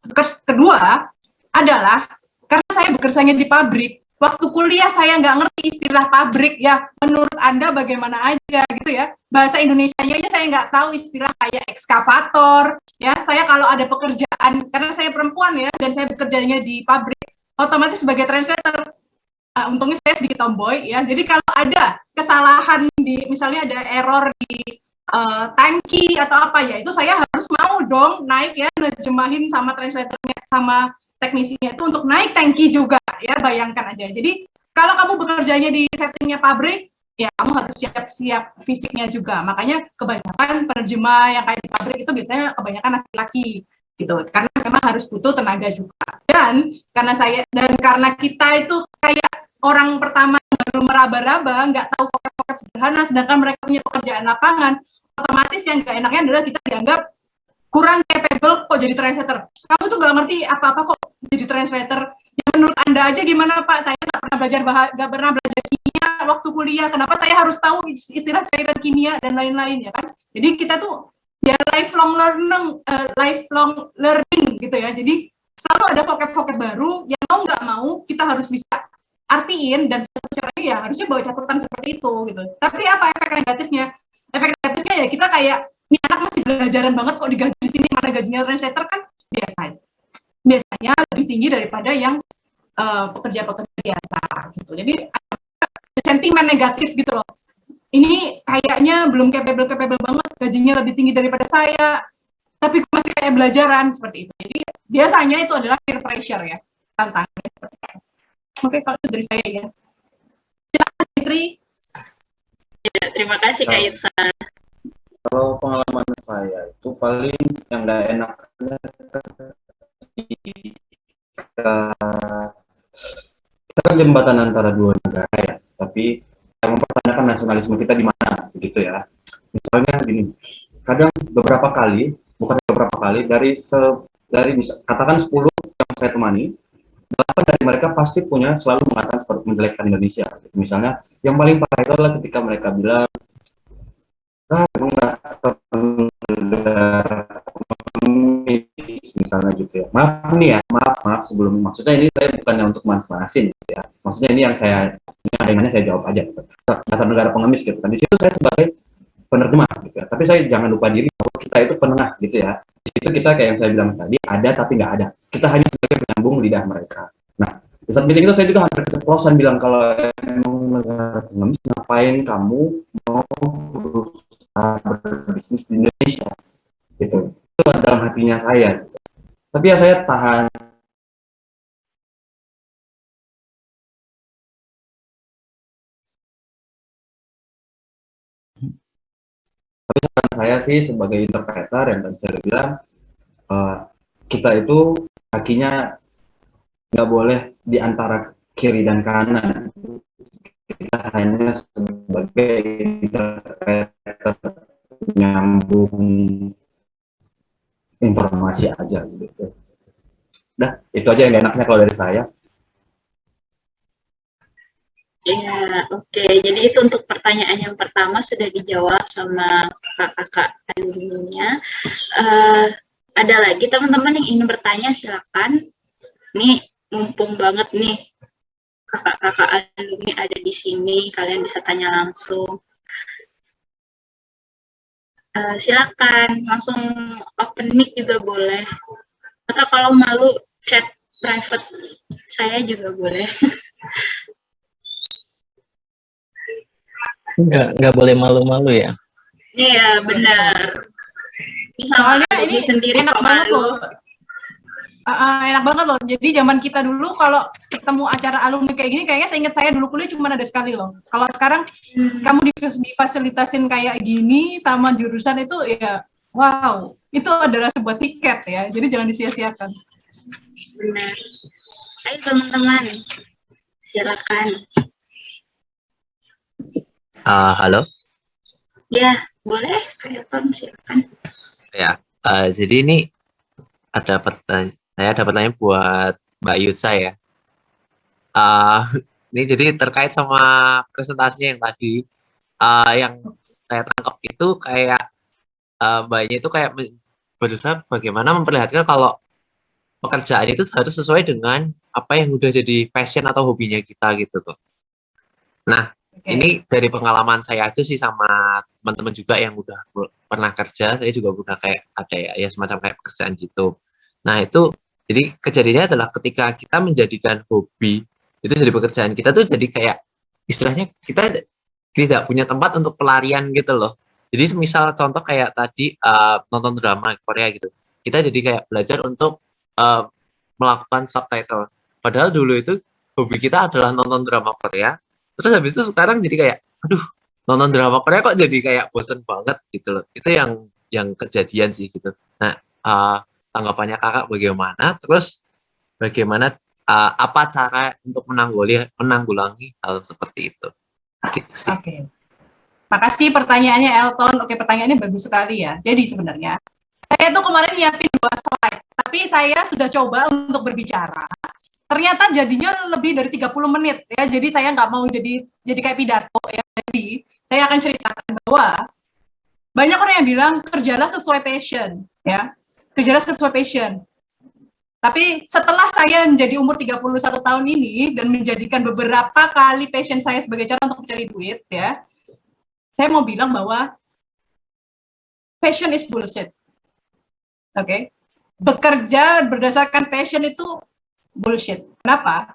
Terus kedua adalah karena saya bekerjanya di pabrik, waktu kuliah saya nggak ngerti istilah pabrik, ya. Menurut Anda bagaimana aja gitu ya. Bahasa Indonesianya aja saya nggak tahu istilah kayak ekskavator, ya. Saya kalau ada pekerjaan, karena saya perempuan ya, dan saya bekerjanya di pabrik, otomatis sebagai translator, untungnya saya sedikit tomboy ya. Jadi kalau ada kesalahan di, misalnya ada error di time key atau apa ya, itu saya harus mau dong naik ya, nerjemahin sama translatornya sama teknisinya itu untuk naik tank key juga ya, bayangkan aja. Jadi kalau kamu bekerjanya di settingnya pabrik, ya kamu harus siap-siap fisiknya juga. Makanya kebanyakan penerjemah yang kayak di pabrik itu biasanya kebanyakan laki-laki gitu, karena memang harus butuh tenaga juga. Dan karena kita itu kayak orang pertama baru meraba-raba, nggak tahu vocab-vocab sederhana, sedangkan mereka punya pekerjaan lapangan, otomatis yang nggak enaknya adalah kita dianggap kurang capable kok jadi translator. Kamu tuh nggak ngerti apa-apa kok jadi translator. Ya menurut Anda aja gimana Pak? Saya nggak pernah belajar kimia waktu kuliah. Kenapa saya harus tahu istilah cairan kimia dan lain-lain ya kan? Jadi kita tuh ya lifelong learning gitu ya. Jadi selalu ada vocab-vocab baru yang mau nggak mau kita harus bisa artiin, dan satu caranya ya harusnya bawa catatan seperti itu gitu. Tapi apa efek negatifnya? Efek negatifnya ya kita kayak ini anak masih belajaran banget kok digaji di sini, mana gajinya translator kan biasanya lebih tinggi daripada yang pekerja-pekerja biasa gitu. Jadi sentimen negatif gitu loh. Ini kayaknya belum capable banget, gajinya lebih tinggi daripada saya, tapi masih kayak belajaran seperti itu. Jadi biasanya itu adalah peer pressure ya, tantangannya seperti itu. Oke, kalau itu dari saya ya. Silakan Fitri. Ya, terima kasih Kak Yutsa. Kalau pengalaman saya itu paling yang nggak enaknya kita kan jembatan antara dua negara ya, tapi yang mempertanyakan nasionalisme kita di mana, begitu ya. Misalnya gini, kadang bukan beberapa kali dari katakan 10 yang saya temani, 8 dari mereka pasti selalu mengatakan seperti menjelekkan Indonesia. Misalnya yang paling parah itu adalah ketika mereka bilang, misalnya gitu ya. Maaf sebelum, maksudnya ini saya bukannya untuk manas-manasin gitu ya. Maksudnya ini yang saya jawab aja. Dasar negara pengemis gitu kan. Di situ saya sebagai penerjemah gitu ya. Tapi saya jangan lupa diri bahwa kita itu penengah gitu ya. Di situ kita kayak yang saya bilang tadi, ada tapi nggak ada. Kita hanya sebagai penyambung lidah mereka. Nah, di saat meeting itu saya juga hampir keceplosan bilang, kalau emang negara pengemis, ngapain kamu mau berbisnis di Indonesia gitu. Itu dalam hatinya saya gitu. Tapi ya saya tahan. Tapi saya sih sebagai interpreter yang tadi saya bilang, kita itu kakinya nggak boleh di antara kiri dan kanan. Kita hanya sebagai interpreter nyambung informasi aja gitu. Nah, itu aja yang enaknya kalau dari saya. Ya, oke. Jadi itu untuk pertanyaan yang pertama sudah dijawab sama kakak-kakak alumninya. Ada lagi teman-teman yang ingin bertanya, silakan. Nih, mumpung banget nih kakak-kakak alumni ada di sini, kalian bisa tanya langsung. Silakan, langsung open mic juga boleh. Atau kalau malu chat private saya juga boleh. Nggak boleh malu-malu ya. Iya, benar. Bisa Soalnya malu ini sendiri enak kok banget malu. loh. Enak banget loh. Jadi zaman kita dulu kalau ketemu acara alumni kayak gini, kayaknya seingat saya dulu kuliah cuma ada sekali loh. Kalau sekarang kamu difasilitasin kayak gini sama jurusan itu ya, wow, itu adalah sebuah tiket ya. Jadi jangan disia-siakan. Benar. Ayo teman-teman, silakan. Halo, Ya, boleh. Kak Elton, silakan. ya. Jadi ini ada pertanyaan, saya ada pertanyaan buat Mbak Yusa ya. Ini jadi terkait sama presentasinya yang tadi, yang saya tangkap itu kayak Mbaknya itu kayak berusaha bagaimana memperlihatkan kalau pekerjaan itu harus sesuai dengan apa yang udah jadi passion atau hobinya kita gitu kok. Nah, ini dari pengalaman saya aja sih sama teman-teman juga yang udah pernah kerja, saya juga udah kayak ada ya semacam kayak pekerjaan gitu. Nah, itu jadi kejadiannya adalah ketika kita menjadikan hobi itu jadi pekerjaan, kita tuh jadi kayak istilahnya kita tidak punya tempat untuk pelarian gitu loh. Jadi misal contoh kayak tadi nonton drama Korea gitu. Kita jadi kayak belajar untuk melakukan subtitle. Padahal dulu itu hobi kita adalah nonton drama Korea. Terus habis itu sekarang jadi kayak, aduh, nonton drama Korea kok jadi kayak bosen banget gitu loh. Itu yang kejadian sih gitu. Nah, tanggapannya kakak bagaimana? Terus bagaimana apa cara untuk menanggulangi hal seperti itu? Gitu sih. Oke. Makasih pertanyaannya Elton. Oke, pertanyaannya bagus sekali ya. Jadi sebenarnya saya tuh kemarin nyiapin 2 slide, tapi saya sudah coba untuk berbicara. Ternyata jadinya lebih dari 30 menit ya. Jadi saya nggak mau jadi kayak pidato ya. Jadi saya akan ceritakan bahwa banyak orang yang bilang kerjalah sesuai passion ya. Kerjalah sesuai passion. Tapi setelah saya menjadi umur 31 tahun ini dan menjadikan beberapa kali passion saya sebagai cara untuk mencari duit ya, saya mau bilang bahwa passion is bullshit. Oke. Bekerja berdasarkan passion itu bullshit. Kenapa?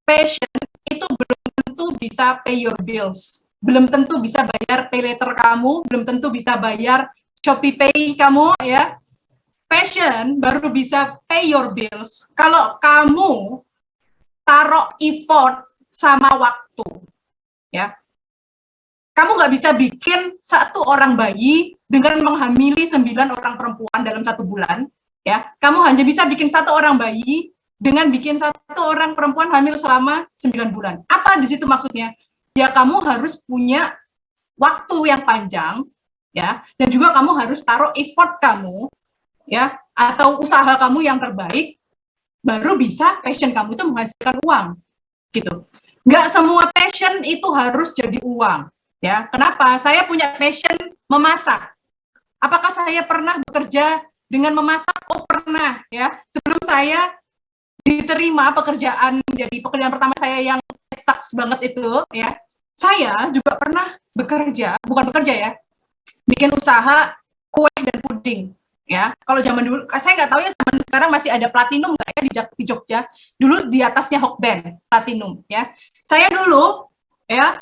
Passion itu belum tentu bisa pay your bills. Belum tentu bisa bayar pay later kamu, belum tentu bisa bayar Shopee Pay kamu ya. Passion baru bisa pay your bills kalau kamu taruh effort sama waktu. Ya. Kamu nggak bisa bikin 1 orang bayi dengan menghamili 9 orang perempuan dalam 1 bulan. Ya, kamu hanya bisa bikin 1 orang bayi dengan bikin 1 orang perempuan hamil selama 9 bulan. Apa di situ maksudnya? Ya kamu harus punya waktu yang panjang, ya, dan juga kamu harus taruh effort kamu, ya, atau usaha kamu yang terbaik, baru bisa passion kamu itu menghasilkan uang, gitu. Nggak semua passion itu harus jadi uang, ya. Kenapa? Saya punya passion memasak. Apakah saya pernah bekerja dengan memasak? Oh, pernah, ya. Sebelum saya diterima pekerjaan, jadi pekerjaan pertama saya yang sucks banget itu, ya, saya juga pernah bikin usaha kue dan puding, ya. Kalau zaman dulu, saya nggak tahu ya zaman sekarang masih ada Platinum nggak ya di Jogja. Dulu di atasnya Hokben, Platinum, ya. Saya dulu, ya,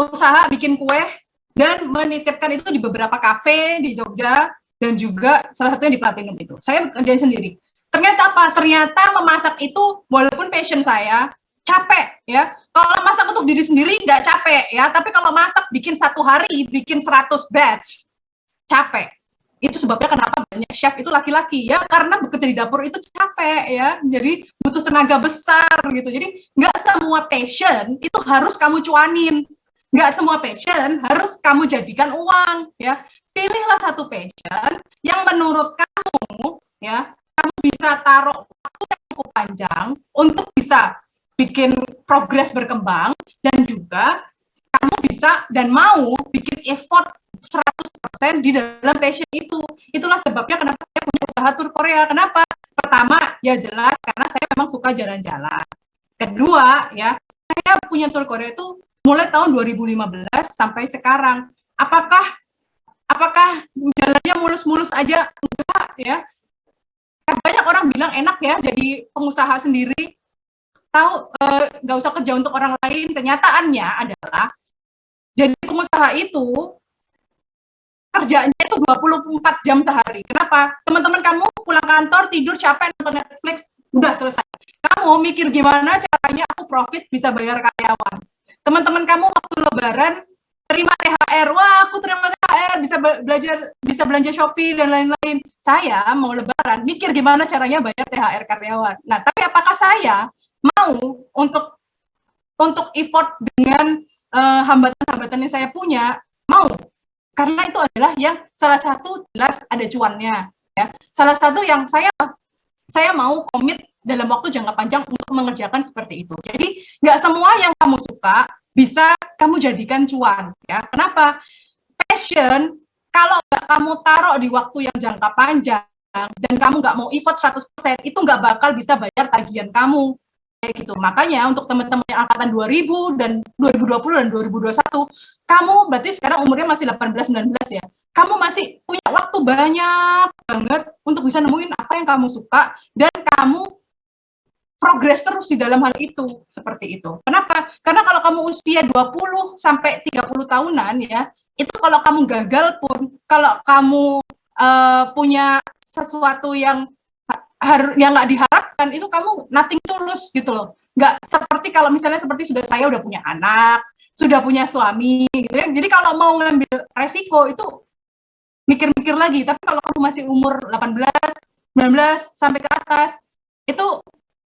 usaha bikin kue dan menitipkan itu di beberapa kafe di Jogja dan juga salah satunya di Platinum itu. Saya kerjain sendiri. Ternyata apa? Ternyata memasak itu walaupun passion saya capek ya. Kalau masak untuk diri sendiri nggak capek ya, tapi kalau masak bikin 1 hari bikin 100 batch capek. Itu sebabnya kenapa banyak chef itu laki-laki ya, karena bekerja di dapur itu capek ya. Jadi butuh tenaga besar gitu. Jadi nggak semua passion itu harus kamu cuanin. Nggak semua passion harus kamu jadikan uang ya. Pilihlah 1 passion yang menurut kamu ya, kamu bisa taruh waktu yang cukup panjang untuk bisa bikin progres berkembang, dan juga kamu bisa dan mau bikin effort 100% di dalam passion itu. Itulah sebabnya kenapa saya punya usaha tur Korea. Kenapa? Pertama, ya jelas karena saya memang suka jalan-jalan. Kedua, ya, saya punya tur Korea itu mulai tahun 2015 sampai sekarang. Apakah jalannya mulus-mulus aja? Enggak, ya. Banyak orang bilang enak ya jadi pengusaha sendiri, tahu nggak usah kerja untuk orang lain. Kenyataannya adalah jadi pengusaha itu kerjanya itu 24 jam sehari. Kenapa? Teman-teman kamu pulang kantor, tidur, capek, nonton Netflix, udah selesai. Kamu mikir gimana caranya aku profit bisa bayar karyawan. Teman-teman kamu waktu lebaran terima THR, wah aku terima THR, bisa belanja Shopee dan lain-lain. Saya mau lebaran, mikir gimana caranya bayar THR karyawan. Nah, tapi apakah saya mau untuk effort dengan hambatan-hambatan yang saya punya? Mau. Karena itu adalah yang salah satu jelas ada cuannya, ya. Salah satu yang saya mau komit dalam waktu jangka panjang untuk mengerjakan seperti itu. Jadi nggak semua yang kamu suka bisa kamu jadikan cuan, ya. Kenapa? Passion kalau nggak kamu taruh di waktu yang jangka panjang dan kamu nggak mau effort 100%, itu nggak bakal bisa bayar tagihan kamu. Kayak gitu. Makanya untuk teman-teman yang angkatan 2000 dan 2020 dan 2021, kamu berarti sekarang umurnya masih 18-19 ya. Kamu masih punya waktu banyak banget untuk bisa nemuin apa yang kamu suka dan kamu progres terus di dalam hal itu, seperti itu. Kenapa? Karena kalau kamu usia 20 sampai 30 tahunan ya, itu kalau kamu gagal pun, kalau kamu punya sesuatu yang nggak diharapkan, itu kamu nothing tulus gitu loh. Nggak seperti kalau misalnya seperti saya udah punya anak, sudah punya suami gitu ya. Jadi kalau mau ngambil resiko itu mikir-mikir lagi. Tapi kalau kamu masih umur 18, 19 sampai ke atas, itu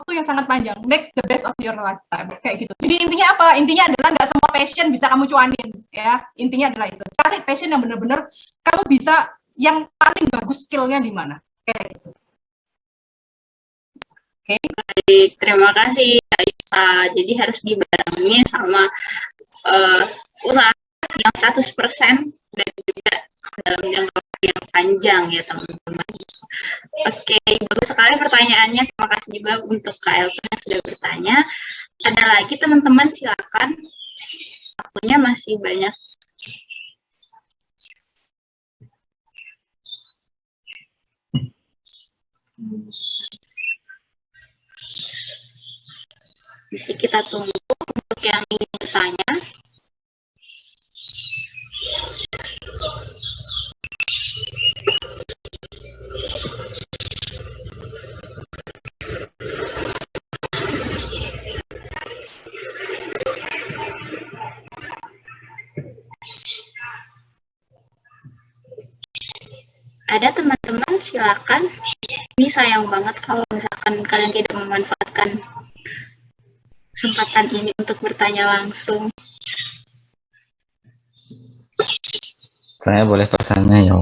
waktu yang sangat panjang. Make the best of your lifetime kayak gitu. Jadi intinya apa? Intinya adalah nggak semua passion bisa kamu cuanin ya. Intinya adalah itu. Cari passion yang benar-benar kamu bisa, yang paling bagus skillnya di mana. Kayak gitu. Okay. Baik, terima kasih Kak Isa. Jadi harus dibarengi sama usaha yang 100% dan juga dalam jangka waktu yang panjang ya teman-teman. Oke, bagus sekali pertanyaannya. Terima kasih juga untuk Kak Elvin yang sudah bertanya. Ada lagi teman-teman, silakan. Waktunya masih banyak. Masih kita tunggu untuk yang ingin bertanya. Ada teman-teman, silakan. Ini sayang banget kalau misalkan kalian tidak memanfaatkan kesempatan ini untuk bertanya langsung. Saya boleh bertanya ya.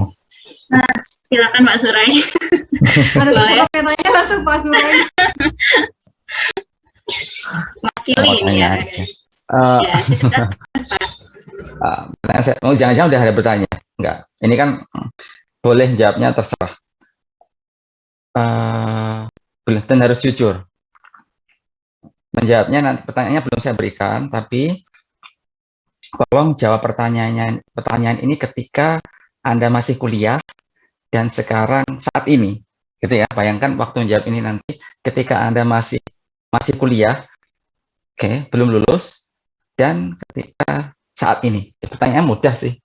Nah, silakan Pak Surai. Boleh. Nanya langsung Pak Surai. Wakili ini ya. Ya, silakan Pak. Jangan-jangan udah ada bertanya? Enggak. Ini kan boleh jawabnya terserah. Dan harus jujur. Menjawabnya nanti, pertanyaannya belum saya berikan, tapi tolong jawab pertanyaan ini ketika Anda masih kuliah dan sekarang saat ini, gitu ya. Bayangkan waktu menjawab ini nanti ketika Anda masih kuliah, oke, belum lulus, dan ketika saat ini. Pertanyaan mudah sih.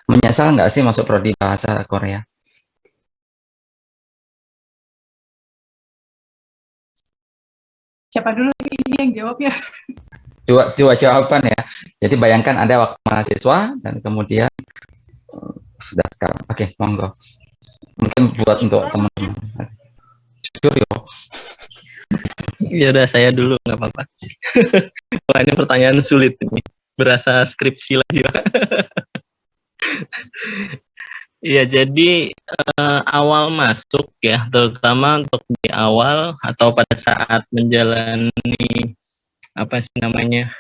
Menyesal nggak sih masuk prodi bahasa Korea? Siapa dulu ini yang jawabnya? Dua jawaban ya. Jadi bayangkan Anda waktu mahasiswa dan kemudian sudah sekarang. Oke, monggo. Mungkin buat untuk teman-teman. Jujur ya. Ya udah, saya dulu nggak apa-apa. Wah, ini pertanyaan sulit ini. Berasa skripsi lagi. Iya, jadi awal masuk ya, terutama untuk di awal atau pada saat menjalani apa sih namanya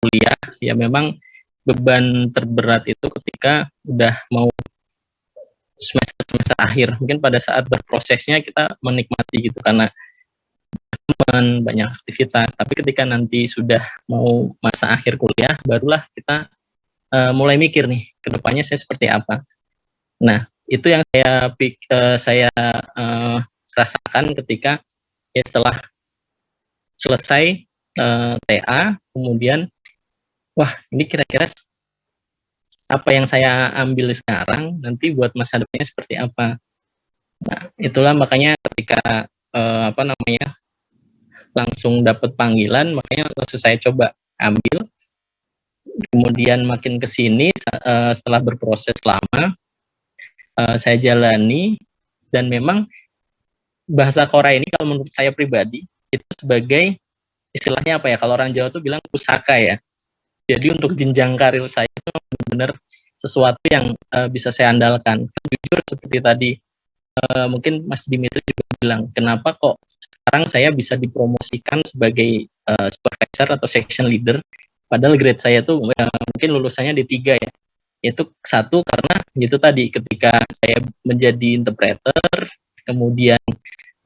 kuliah, ya memang beban terberat itu ketika udah mau semester akhir. Mungkin pada saat berprosesnya kita menikmati gitu karena teman, banyak aktivitas. Tapi ketika nanti sudah mau masa akhir kuliah, barulah kita mulai mikir nih, kedepannya saya seperti apa. Nah, itu yang saya rasakan ketika ya setelah selesai TA, kemudian wah ini kira-kira apa yang saya ambil sekarang nanti buat masa depannya seperti apa. Nah, itulah makanya ketika langsung dapat panggilan, makanya langsung saya coba ambil. Kemudian makin ke sini setelah berproses lama, saya jalani, dan memang bahasa Korea ini kalau menurut saya pribadi itu sebagai istilahnya apa ya, kalau orang Jawa tuh bilang pusaka ya. Jadi untuk jenjang karir saya itu benar-benar sesuatu yang bisa saya andalkan. Jujur seperti tadi mungkin Mas Dimitri juga bilang, kenapa kok sekarang saya bisa dipromosikan sebagai supervisor atau section leader, padahal grade saya tuh mungkin lulusannya D3 ya. Itu satu karena itu tadi, ketika saya menjadi interpreter, kemudian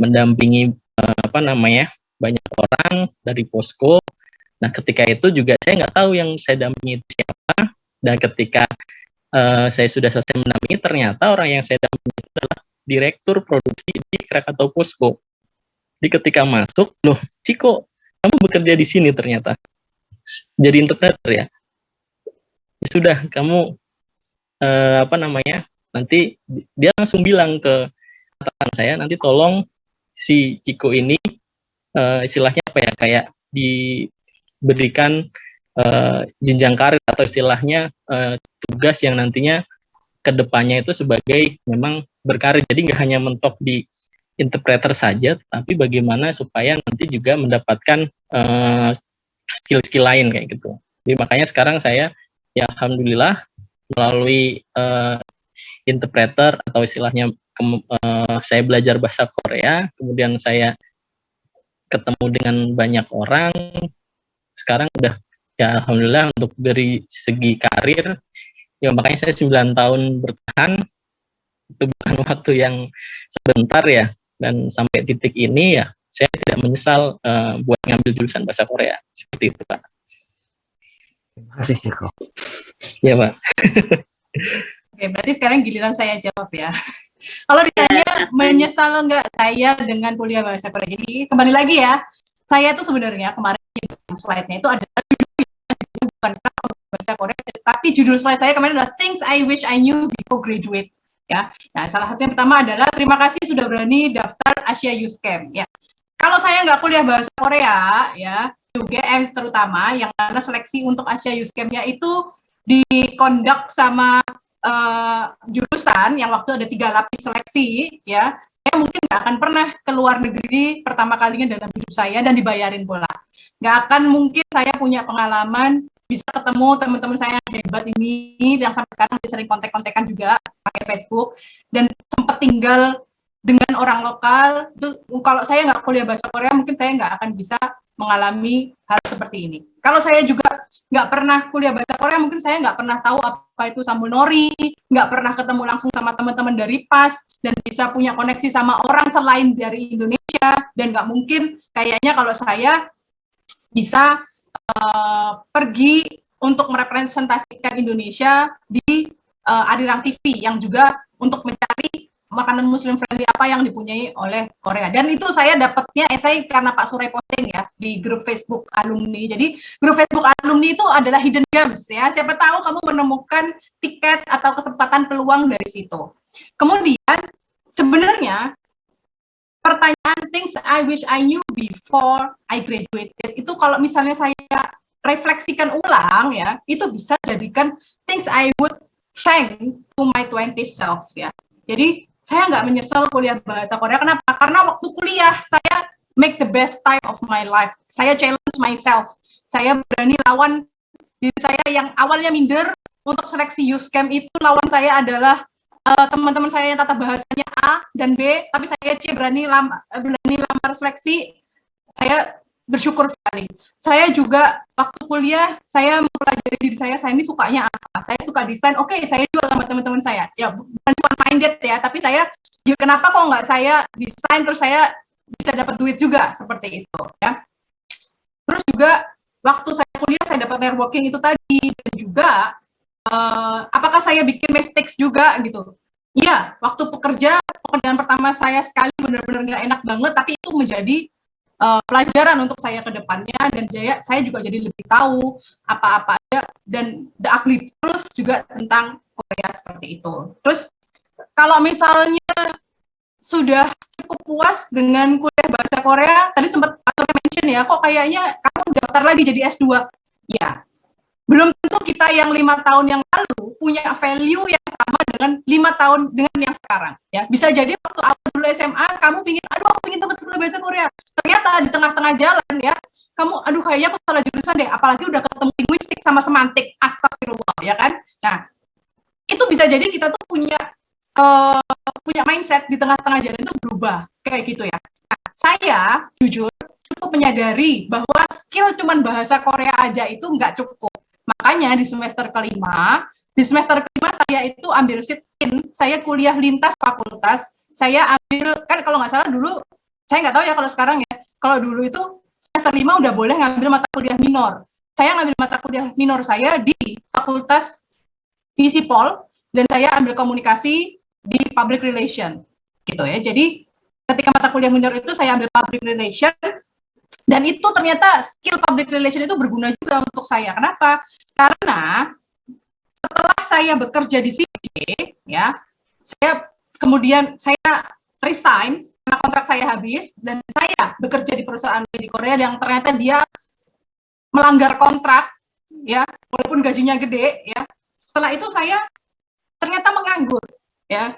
mendampingi banyak orang dari posko. Nah, ketika itu juga saya nggak tahu yang saya dampingi itu siapa, dan ketika saya sudah selesai mendampingi, ternyata orang yang saya dampingi itu adalah direktur produksi di Krakatau Posko. Jadi ketika masuk, loh, Ciko, kamu bekerja di sini ternyata, jadi interpreter ya. Ya sudah, kamu nanti dia langsung bilang ke atasan saya, nanti tolong si Ciko ini istilahnya apa ya, kayak diberikan jenjang karir atau istilahnya tugas yang nantinya kedepannya itu sebagai memang berkarir. Jadi nggak hanya mentok di interpreter saja, tapi bagaimana supaya nanti juga mendapatkan skill-skill lain kayak gitu. Jadi makanya sekarang saya ya alhamdulillah melalui interpreter atau istilahnya saya belajar bahasa Korea, kemudian saya ketemu dengan banyak orang. Sekarang udah ya alhamdulillah untuk dari segi karir, ya makanya saya 9 tahun bertahan, itu bukan waktu yang sebentar ya, dan sampai titik ini ya saya tidak menyesal buat ngambil jurusan bahasa Korea, seperti itu Pak. Terima kasih Ciko. Ya Pak. Oke, berarti sekarang giliran saya jawab ya. Kalau ditanya menyesal enggak saya dengan kuliah bahasa Korea, jadi kembali lagi ya, saya tuh sebenarnya kemarin slide-nya itu adalah judulnya bukan bahasa Korea, tapi judul slide saya kemarin adalah Things I Wish I Knew Before Graduate. Ya, nah salah satu yang pertama adalah terima kasih sudah berani daftar Asia Youth Camp. Ya, kalau saya nggak kuliah bahasa Korea, ya UGM terutama yang mana seleksi untuk Asia Youth Camp-nya itu dikondak sama jurusan yang waktu ada 3 lapis seleksi, ya saya mungkin nggak akan pernah ke luar negeri pertama kalinya dalam hidup saya dan dibayarin pula. Nggak akan mungkin saya punya pengalaman bisa ketemu teman-teman saya yang hebat ini, yang sampai sekarang sering kontak-kontakan juga pakai Facebook, dan sempat tinggal dengan orang lokal. Itu kalau saya nggak kuliah bahasa Korea, mungkin saya nggak akan bisa mengalami hal seperti ini. Kalau saya juga nggak pernah kuliah bahasa Korea, mungkin saya nggak pernah tahu apa itu sambal nori, nggak pernah ketemu langsung sama teman-teman dari PAS, dan bisa punya koneksi sama orang selain dari Indonesia, dan nggak mungkin kayaknya kalau saya bisa pergi untuk merepresentasikan Indonesia di Arirang TV, yang juga untuk mencari makanan muslim friendly apa yang dipunyai oleh Korea. Dan itu saya dapatnya esai karena Pak Surai posting ya di grup Facebook alumni. Jadi grup Facebook alumni itu adalah hidden gems ya. Siapa tahu kamu menemukan tiket atau kesempatan peluang dari situ. Kemudian sebenarnya pertanyaan things I wish I knew before I graduated itu kalau misalnya saya refleksikan ulang ya, itu bisa jadikan things I would thank to my 20s self ya. Jadi saya nggak menyesal kuliah bahasa Korea. Kenapa? Karena waktu kuliah saya make the best time of my life. Saya challenge myself. Saya berani lawan diri saya yang awalnya minder untuk seleksi youth camp itu. Lawan saya adalah teman-teman saya yang tata bahasanya A dan B, tapi saya C berani lamar seleksi. Saya bersyukur sekali. Saya juga waktu kuliah saya mempelajari diri saya ini sukanya apa. Saya suka desain. Oke, saya jual sama teman-teman saya. Ya bukan cuma minded ya, tapi saya ya, kenapa kok nggak saya desain terus saya bisa dapat duit juga seperti itu ya. Terus juga waktu saya kuliah saya dapat networking itu tadi, dan juga apakah saya bikin mistakes juga gitu. Iya, waktu pekerjaan pertama saya sekali benar-benar nggak enak banget, tapi itu menjadi pelajaran untuk saya ke depannya, dan saya juga jadi lebih tahu apa-apa aja dan The Ugly Truth juga tentang Korea seperti itu. Terus kalau misalnya sudah cukup puas dengan kuliah bahasa Korea, tadi sempat Pak mention ya, kok kayaknya kamu daftar lagi jadi S2. Ya, belum tentu kita yang 5 tahun yang lalu punya value yang sama dengan 5 tahun dengan yang sekarang. Ya, bisa jadi waktu awal dulu SMA kamu pingin, aduh aku pingin banget kuliah bahasa Korea. Ternyata di tengah-tengah jalan ya, kamu aduh kayaknya aku salah jurusan deh, apalagi udah ketemu linguistik sama semantik, astagfirullah ya kan. Nah, itu bisa jadi kita tuh punya mindset di tengah-tengah jalan itu berubah kayak gitu ya. Nah, saya jujur cukup menyadari bahwa skill cuman bahasa Korea aja itu nggak cukup. Makanya di semester kelima saya itu ambil sit-in, saya kuliah lintas fakultas, saya ambil, kan kalau nggak salah dulu, saya nggak tahu ya kalau sekarang ya, kalau dulu itu semester 5 udah boleh ngambil mata kuliah minor. Saya ngambil mata kuliah minor saya di Fakultas Visipol, dan saya ambil komunikasi di Public Relation, gitu ya. Jadi ketika mata kuliah minor itu saya ambil Public Relation, dan itu ternyata skill Public Relation itu berguna juga untuk saya. Kenapa? Karena setelah saya bekerja di CJ, ya, kemudian saya resign karena kontrak saya habis, dan saya bekerja di perusahaan di Korea yang ternyata dia melanggar kontrak, ya, walaupun gajinya gede, ya. Setelah itu saya ternyata menganggur, ya,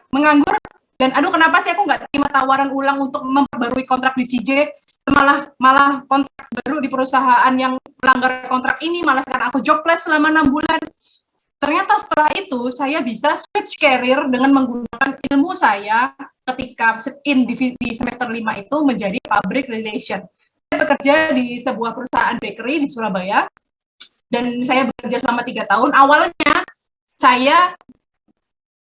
dan aduh kenapa sih aku nggak terima tawaran ulang untuk memperbarui kontrak di CJ, malah kontrak baru di perusahaan yang melanggar kontrak ini, malah sekarang aku jobless selama 6 bulan. Ternyata setelah itu saya bisa switch career dengan menggunakan ilmu saya ketika sit-in di semester 5 itu menjadi public relation. Saya bekerja di sebuah perusahaan bakery di Surabaya, dan saya bekerja selama 3 tahun. Awalnya saya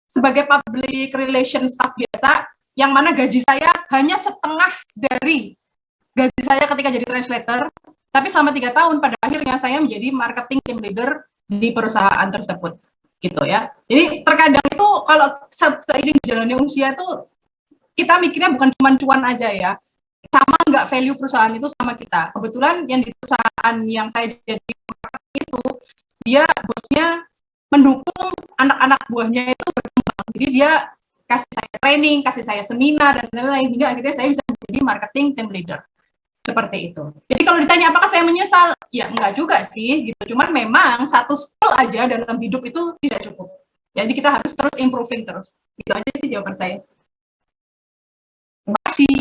sebagai public relation staff biasa, yang mana gaji saya hanya setengah dari gaji saya ketika jadi translator, tapi selama 3 tahun pada akhirnya saya menjadi marketing team leader di perusahaan tersebut, gitu ya. Jadi terkadang itu kalau seiring berjalannya usia tuh kita mikirnya bukan cuma cuan aja ya, sama nggak value perusahaan itu sama kita. Kebetulan yang di perusahaan yang saya jadi itu, dia bosnya mendukung anak-anak buahnya itu berkembang. Jadi dia kasih saya training, kasih saya seminar, dan lain-lain, hingga akhirnya saya bisa menjadi marketing team leader. Seperti itu. Jadi kalau ditanya apakah saya menyesal, ya enggak juga sih, gitu. Cuman memang satu skill aja dalam hidup itu tidak cukup. Jadi kita harus terus improving terus. Itu aja sih jawaban saya. Terima kasih.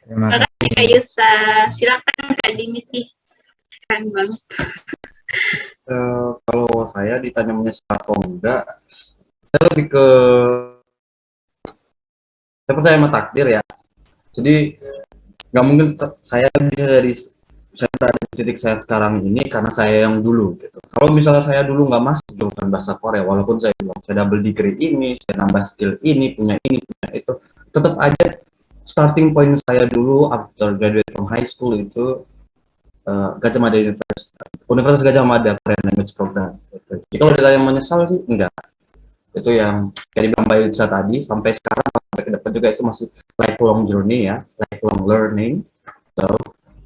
Terima kasih Kak Yutsa. Silakan Kak Dimitri. Keren banget. Kalau saya ditanya menyesal atau enggak, saya lebih ke saya percaya sama takdir ya. Jadi nggak mungkin saya dari saya berada di titik saya sekarang ini karena saya yang dulu gitu. Kalau misalnya saya dulu nggak masuk jurusan bahasa Korea, walaupun saya bilang saya double degree ini, saya nambah skill ini, punya itu, tetap aja starting point saya dulu after graduate from high school itu Gajah Mada Universitas Gajah Mada Korean Language Program. Gitu. Jadi kalau ditanya menyesal sih enggak. Itu yang kayak dibilang Mbak Yutsa tadi, sampai sekarang sampai ke depan juga itu masih lifelong journey ya, lifelong learning. So,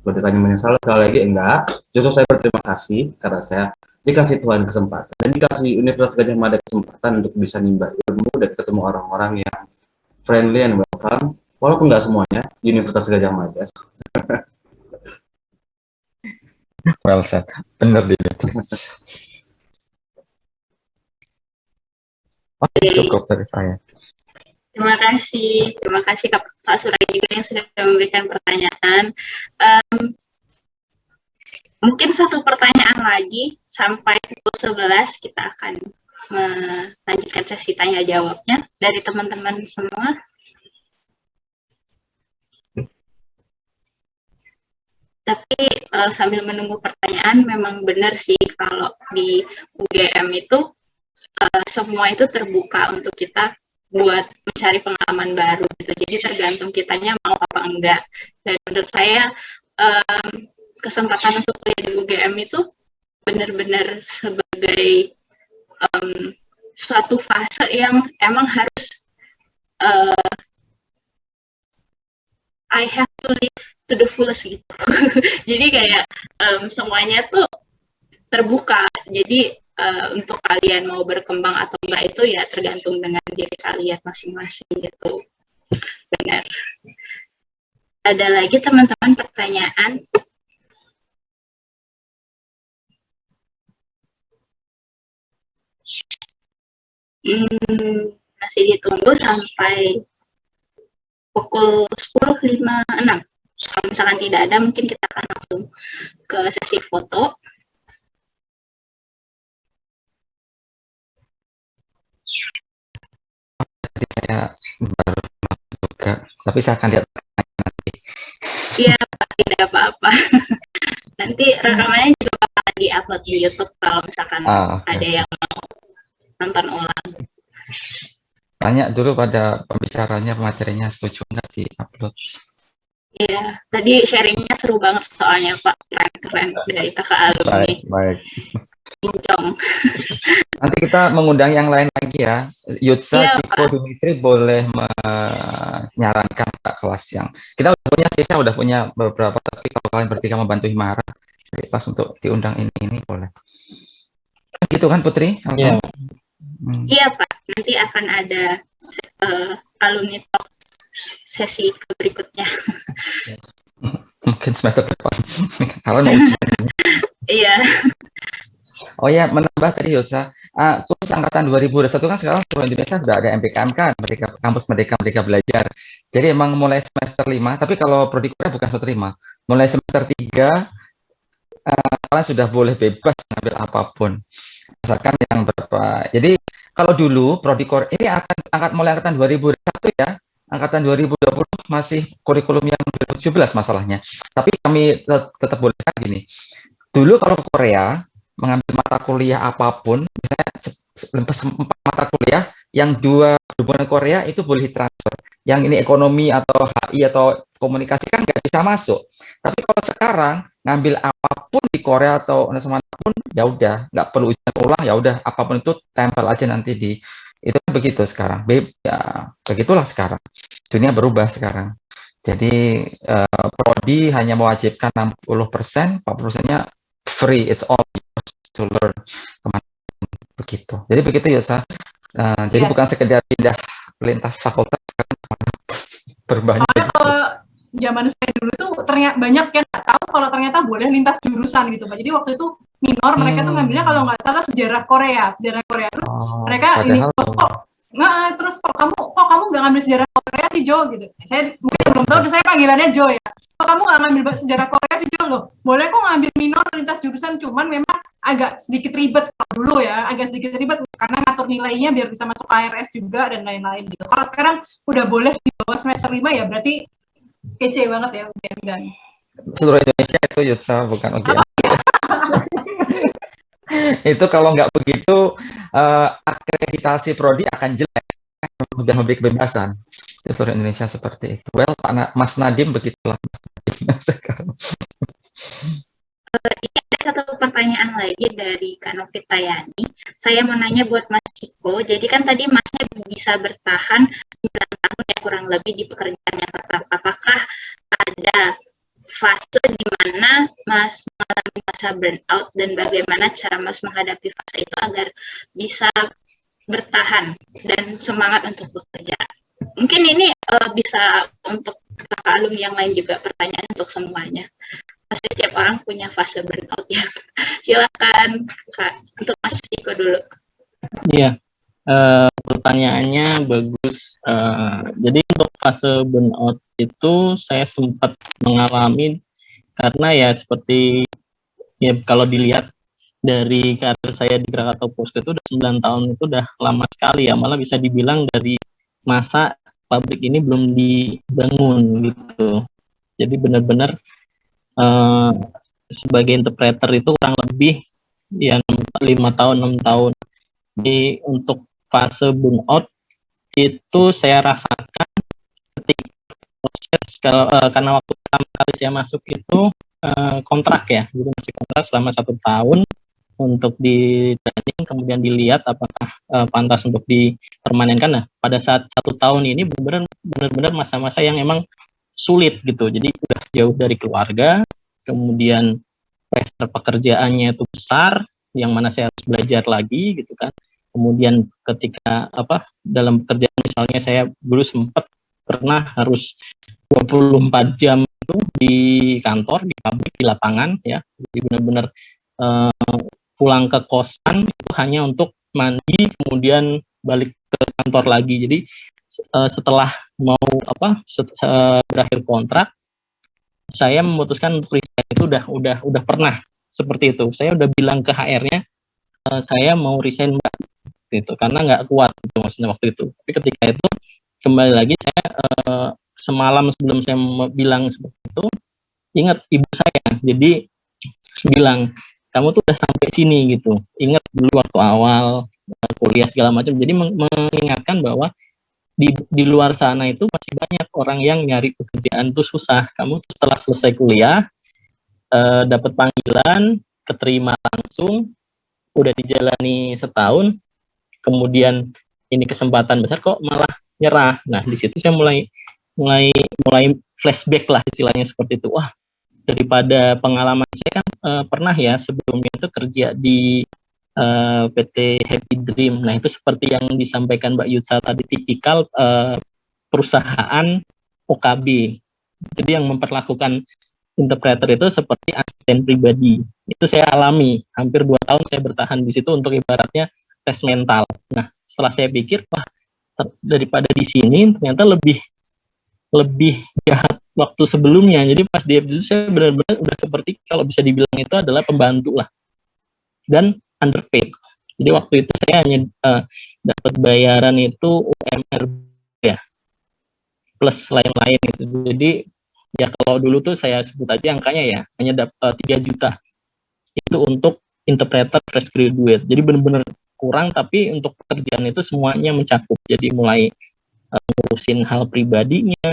kalau ditanya menyesal sekali lagi enggak. Justru saya berterima kasih karena saya dikasih Tuhan kesempatan dan dikasih Universitas Gajah Mada kesempatan untuk bisa nimba ilmu dan ketemu orang-orang yang friendly and welcome, walaupun nggak semuanya di Universitas Gajah Mada. Well said, benar Dimitri. Oke, cukup dari saya. Terima kasih Pak Surai juga yang sudah memberikan pertanyaan. Mungkin satu pertanyaan lagi sampai pukul 11 kita akan melanjutkan sesi tanya jawabnya dari teman-teman semua. Tapi sambil menunggu pertanyaan, memang benar sih kalau di UGM itu semua itu terbuka untuk kita buat mencari pengalaman baru gitu. Jadi tergantung kitanya mau apa enggak. Dan menurut saya kesempatan untuk kuliah di UGM itu benar-benar sebagai suatu fase yang emang harus I have to live to the fullest gitu. Jadi kayak semuanya tuh terbuka. Jadi untuk kalian mau berkembang atau enggak itu ya tergantung dengan diri kalian masing-masing gitu. Benar. Ada lagi teman-teman pertanyaan? Masih ditunggu sampai pukul 10.56. Kalau misalkan tidak ada, mungkin kita akan langsung ke sesi foto. Tadi saya baru masuk juga, tapi saya akan lihat nanti. Iya, tidak apa-apa. Nanti rekamannya juga bakal di-upload di YouTube kalau misalkan ada yang mau nonton ulang. Tanya dulu pada pembicaranya, pematerinya, setuju nggak di-upload? Iya, tadi sharingnya seru banget soalnya Pak, keren-keren dari kakak alumni. Baik. Kincong. Nanti kita mengundang yang lain lagi ya. Yutsa, Iya, Ciko, Dimitri boleh menyarankan Kak kelas yang kita udah punya, saya udah punya beberapa, tapi kalau kalian bertiga membantu Himara dari kelas untuk diundang ini boleh. Gitu kan Putri? Iya. Iya Pak, nanti akan ada alumni talk sesi berikutnya. Mungkin semester depan. Kalau mau ujian. Iya. Oh ya, menambah tadi Yotsa, khusus angkatan 2021 kan sekarang seluruh Indonesia sudah ada MPKMK, kampus Merdeka Belajar. Jadi emang mulai semester 5, tapi kalau prodi Korea bukan semester 5. Mulai semester 3, kalian sudah boleh bebas ngambil apapun. Misalkan yang berapa. Jadi kalau dulu prodi Korea, ini mulai angkatan 2021 ya, angkatan 2020 masih kurikulum yang 2017 masalahnya. Tapi kami tetap bolehkan gini. Dulu kalau ke Korea, mengambil mata kuliah apapun, misalnya 4 mata kuliah, yang 2 hubungan Korea itu boleh transfer. Yang ini ekonomi atau HI atau komunikasi kan nggak bisa masuk. Tapi kalau sekarang ngambil apapun di Korea atau manapun, ya udah nggak perlu ujian ulang, ya udah apapun itu tempel aja nanti di itu begitu sekarang. Ya begitulah sekarang. Dunia berubah sekarang. Jadi prodi hanya mewajibkan 60%, 40%-nya free, it's all to learn. Begitu. Jadi begitu ya, Sa. Jadi bukan sekedar pindah lintas fakultas, berbanyak. Soalnya kalau zaman saya dulu tuh ternyata banyak yang nggak tahu kalau ternyata boleh lintas jurusan gitu Pak. Jadi waktu itu minor mereka tuh ngambilnya kalau nggak salah sejarah Korea terus mereka ini terus kok kamu nggak ngambil sejarah Korea sih Jo gitu. Saya mungkin belum tahu, saya panggilannya Jo ya. Kok kamu nggak ngambil sejarah Korea sih Jo loh? Boleh kok ngambil minor lintas jurusan, cuman memang agak sedikit ribet dulu ya, agak sedikit ribet karena ngatur nilainya biar bisa masuk KRS juga dan lain-lain gitu. Kalau sekarang udah boleh di bawah semester 5 ya berarti kece banget ya UGM. Seluruh Indonesia itu Yutsa, bukan UGM. Itu kalau nggak begitu akreditasi prodi akan jelek, sudah memberi kebebasan. Itu seluruh Indonesia seperti itu. Well, Mas Nadim begitulah Mas Nadim sekarang. Ini ada satu pertanyaan lagi dari Kak Novitayani. Saya mau nanya buat Mas Ciko. Jadi kan tadi Masnya bisa bertahan 9 tahun ya kurang lebih di pekerjaan yang tetap. Apakah ada fase di mana Mas mengalami masa burnout dan bagaimana cara Mas menghadapi fase itu agar bisa bertahan dan semangat untuk bekerja? Mungkin ini bisa untuk kakak alumni yang lain juga, pertanyaan untuk semuanya. Pasti setiap orang punya fase burnout ya. Silakan Kak, untuk Mas Ciko dulu. Iya, pertanyaannya bagus. Jadi untuk fase burnout itu saya sempat mengalami karena ya seperti ya kalau dilihat dari karir saya di Krakatau Posko itu udah 9 tahun, itu udah lama sekali ya, malah bisa dibilang dari masa pabrik ini belum dibangun gitu. Jadi benar-benar sebagai interpreter itu kurang lebih ya 5 tahun, 6 tahun. Jadi untuk fase burnout itu saya rasakan ketika proses karena waktu pertama kali saya masuk itu kontrak ya, jadi masih kontrak selama 1 tahun untuk di training, kemudian dilihat apakah pantas untuk dipermanenkan. Nah, pada saat 1 tahun ini benar-benar masa-masa yang emang sulit gitu. Jadi udah jauh dari keluarga, kemudian pressure pekerjaannya itu besar, yang mana saya harus belajar lagi gitu kan. Kemudian ketika dalam pekerjaan misalnya saya dulu sempat pernah harus 24 jam itu di kantor, di pabrik, di lapangan ya. Jadi benar-benar pulang ke kosan itu hanya untuk mandi kemudian balik ke kantor lagi. Jadi setelah mau berakhir kontrak, saya memutuskan untuk resign itu udah pernah seperti itu. Saya udah bilang ke HR-nya saya mau resign Mbak gitu karena nggak kuat gitu maksudnya waktu itu. Tapi ketika itu kembali lagi saya semalam sebelum saya bilang seperti itu ingat ibu saya, jadi bilang kamu tuh udah sampai sini gitu, ingat dulu waktu awal kuliah segala macam. Jadi mengingatkan bahwa di luar sana itu masih banyak orang yang nyari pekerjaan tuh susah. Kamu setelah selesai kuliah dapat panggilan, keterima langsung, udah dijalani setahun, kemudian ini kesempatan besar kok malah nyerah. Nah di situ saya mulai flashback lah istilahnya seperti itu. Wah, daripada pengalaman saya kan pernah ya sebelumnya itu kerja di PT Happy Dream. Nah itu seperti yang disampaikan Mbak Yutsa tadi, tipikal perusahaan OKB. Jadi yang memperlakukan interpreter itu seperti asisten pribadi. Itu saya alami, hampir 2 tahun saya bertahan di situ untuk ibaratnya tes mental. Nah setelah saya pikir, wah daripada di sini ternyata lebih jahat waktu sebelumnya. Jadi pas di itu saya benar-benar udah seperti kalau bisa dibilang itu adalah pembantu lah dan underpaid. Jadi waktu itu saya hanya dapat bayaran itu UMR ya plus lain-lain itu. Jadi ya kalau dulu tuh saya sebut aja angkanya ya hanya dapat 3 juta itu untuk interpreter fresh graduate. Jadi benar-benar kurang, tapi untuk pekerjaan itu semuanya mencakup. Jadi mulai ngurusin hal pribadinya,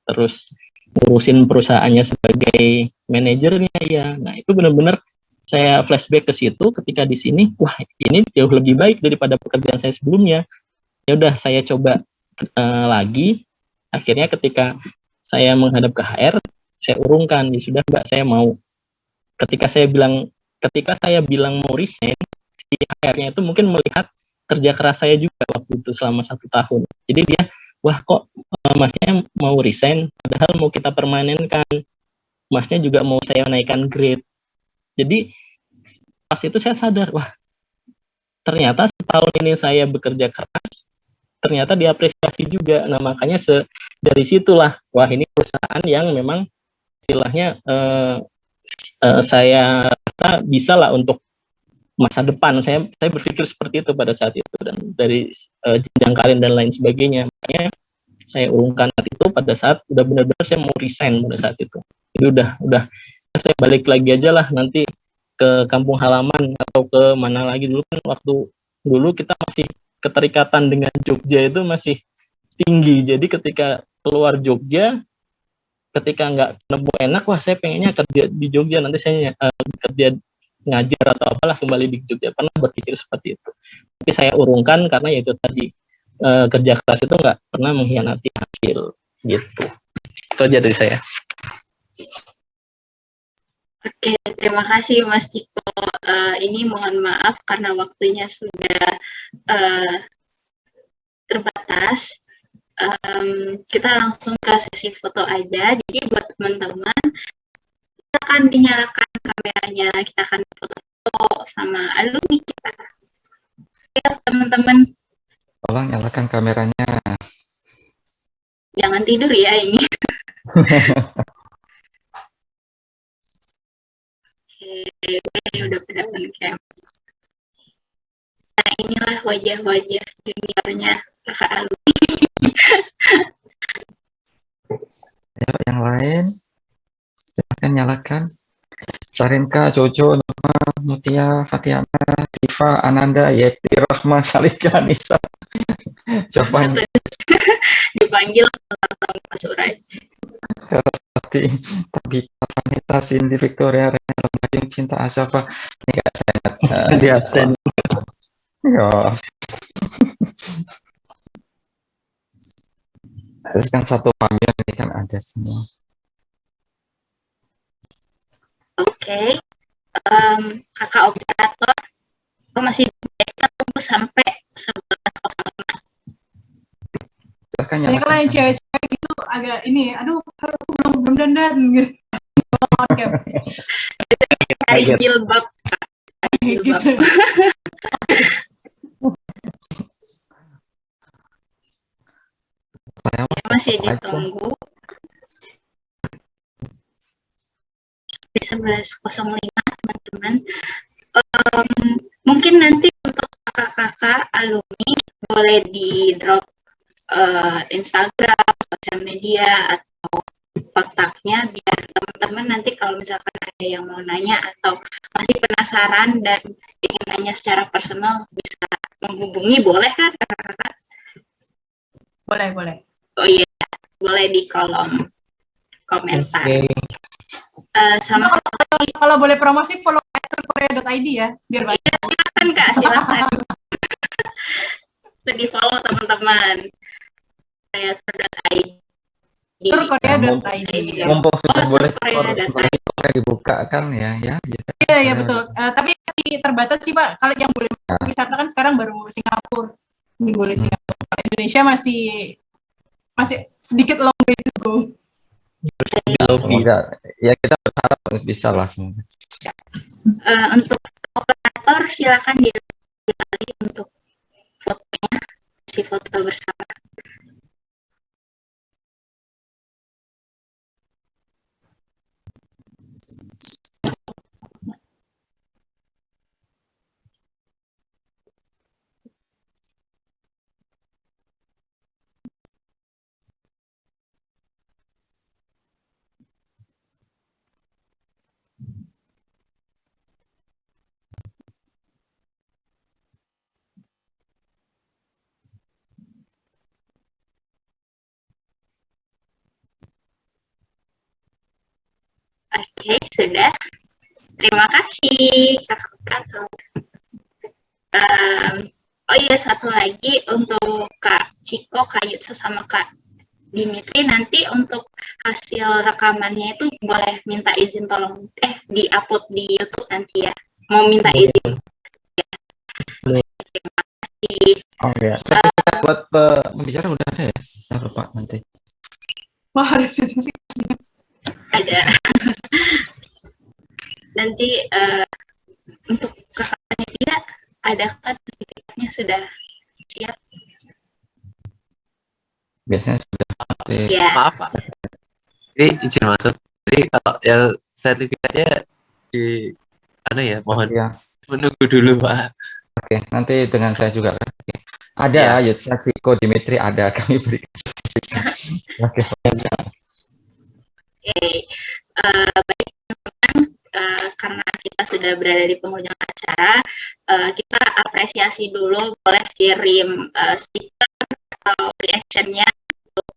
terus ngurusin perusahaannya sebagai manajernya ya. Nah itu benar-benar saya flashback ke situ ketika di sini, wah ini jauh lebih baik daripada pekerjaan saya sebelumnya. Ya udah saya coba lagi. Akhirnya ketika saya menghadap ke HR, saya urungkan, ya sudah Mbak saya mau. Ketika saya bilang mau resign, si HR-nya itu mungkin melihat kerja keras saya juga waktu itu selama 1 tahun. Jadi dia, wah kok masnya mau resign, padahal mau kita permanenkan, masnya juga mau saya naikkan grade. Jadi pas itu saya sadar, wah ternyata setahun ini saya bekerja keras, ternyata diapresiasi juga. Nah makanya dari situlah, wah ini perusahaan yang memang istilahnya saya rasa bisa lah untuk masa depan. Saya berpikir seperti itu pada saat itu, dan dari jenjang karir dan lain sebagainya. Makanya saya urungkan saat itu pada saat udah benar-benar saya mau resign pada saat itu. Jadi udah saya balik lagi aja lah nanti ke kampung halaman atau ke mana lagi. Dulu kan waktu dulu kita masih keterikatan dengan Jogja itu masih tinggi. Jadi ketika keluar Jogja, ketika nggak nemu enak, wah saya pengennya kerja di Jogja, nanti saya kerja ngajar atau apalah kembali di Jogja. Pernah berpikir seperti itu, tapi saya urungkan karena ya itu tadi, kerja keras itu nggak pernah mengkhianati hasil gitu. Itu aja dari saya. Oke, terima kasih Mas Ciko. Ini mohon maaf karena waktunya sudah terbatas. Kita langsung ke sesi foto aja. Jadi buat teman-teman, kita akan dinyalakan kameranya, kita akan foto sama alumni kita. Ya teman-teman. Tolong nyalakan kameranya. Jangan tidur ya ini. Oke, udah pada on-cam. Nah inilah wajah-wajah juniornya kakak alumni. Ayo, yang lain, silakan nyalakan. Sarinka, Jojo, Noma, Mutia, Fatiana, Tifa, Ananda, Yeti, Rahma, Salika, Nisa. Jawaban Dipanggil Mas Urai. Tapi Vanita, Cindy, Victoria, Rena, Lembayung, Cinta, Asafa. Ini gak saya Di absen. Ya. Terus kan satu panggilan ini kan ada semua. Oke. Kakak operator sampai 11.05. Silahkan Saya kalau yang cewek-cewek gitu agak ini, aduh, aku belum dandan gitu. Oke, Cari jilbab. gitu. Saya Masih tetap aja. ditunggu di 11.05 teman-teman. Mungkin nanti untuk kakak-kakak alumni boleh di drop Instagram, sosial media, atau kontaknya biar teman-teman nanti kalau misalkan ada yang mau nanya atau masih penasaran dan ingin nanya secara personal bisa menghubungi, boleh kan kakak-kakak? Boleh. Oh iya, boleh di kolom komentar. Sama Kalau boleh promosi, follow @turkorea.id ya, biar banyak. ya, silakan Kak, silakan. Di follow teman-teman. Saya tur.id. Turkorea.id. Mumpung sudah boleh Turkorea.id. dibuka kan ya. Iya, betul. Tapi masih terbatas sih, Pak. Kalau yang boleh masuk wisata kan sekarang baru Singapura. Ini boleh Singapura. Kalau Indonesia masih sedikit long way to go. Semoga ya kita berharap bisa lah semoga. Untuk operator silakan dikali untuk fotonya, si foto bersama. Oke, sudah. Terima kasih, Kakak operator. Oh iya, satu lagi untuk Kak Ciko, Kak Yutsa, sama Kak Dimitri, nanti untuk hasil rekamannya itu boleh minta izin tolong di-upload di YouTube nanti ya. Mau minta izin. Terima kasih. Oh ya. Sertifikat buat pembicara udah ada ya? Apa Pak nanti? Wah, harus itu. Ada. Nanti untuk kakak panitia ada kan sertifikatnya sudah siap? Biasanya sudah Ya. Maaf Pak, ini izin masuk. Jadi kalau ya sertifikatnya di mana ya, mohon ya. menunggu dulu Pak. Oke, nanti dengan saya juga kan. Ada Ya. Yutsa, Ciko, Dimitri ada, kami berikan sertifikat. Oke. Baik teman-teman, karena kita sudah berada di penghujung acara, kita apresiasi dulu, boleh kirim stiker atau reaction-nya untuk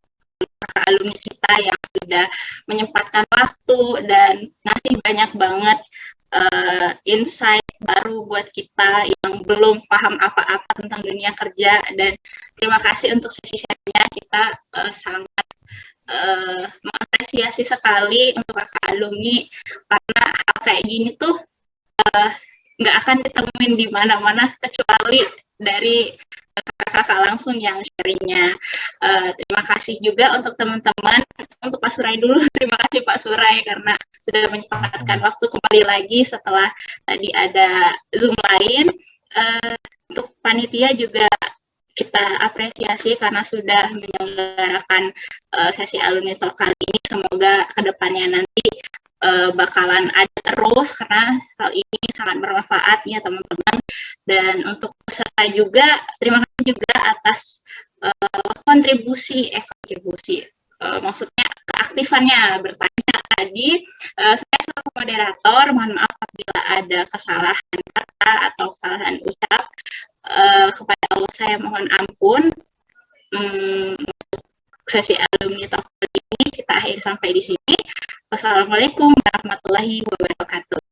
kakak alumni kita yang sudah menyempatkan waktu dan ngasih banyak banget insight baru buat kita yang belum paham apa-apa tentang dunia kerja. Dan terima kasih untuk sesi-sesinya, kita sangat mengapresiasi sekali untuk kakak alumni, karena hal kayak gini tuh nggak akan ditemuin di mana-mana kecuali dari kakak-kakak langsung yang sharingnya. Terima kasih juga untuk teman-teman, untuk Pak Surai dulu. Terima kasih Pak Surai karena sudah menyempatkan waktu kembali lagi setelah tadi ada Zoom lain. Untuk panitia juga kita apresiasi karena sudah menyelenggarakan sesi alumni talk kali ini. Semoga kedepannya nanti bakalan ada terus karena hal ini sangat bermanfaat ya teman-teman. Dan untuk peserta juga terima kasih juga atas kontribusi maksudnya keaktifannya bertanya tadi. Saya selaku moderator mohon maaf apabila ada kesalahan kata atau kesalahan ucap. Kepada Allah saya mohon ampun. Sesi alumni talk kali ini kita akhiri sampai di sini. Wassalamualaikum warahmatullahi wabarakatuh.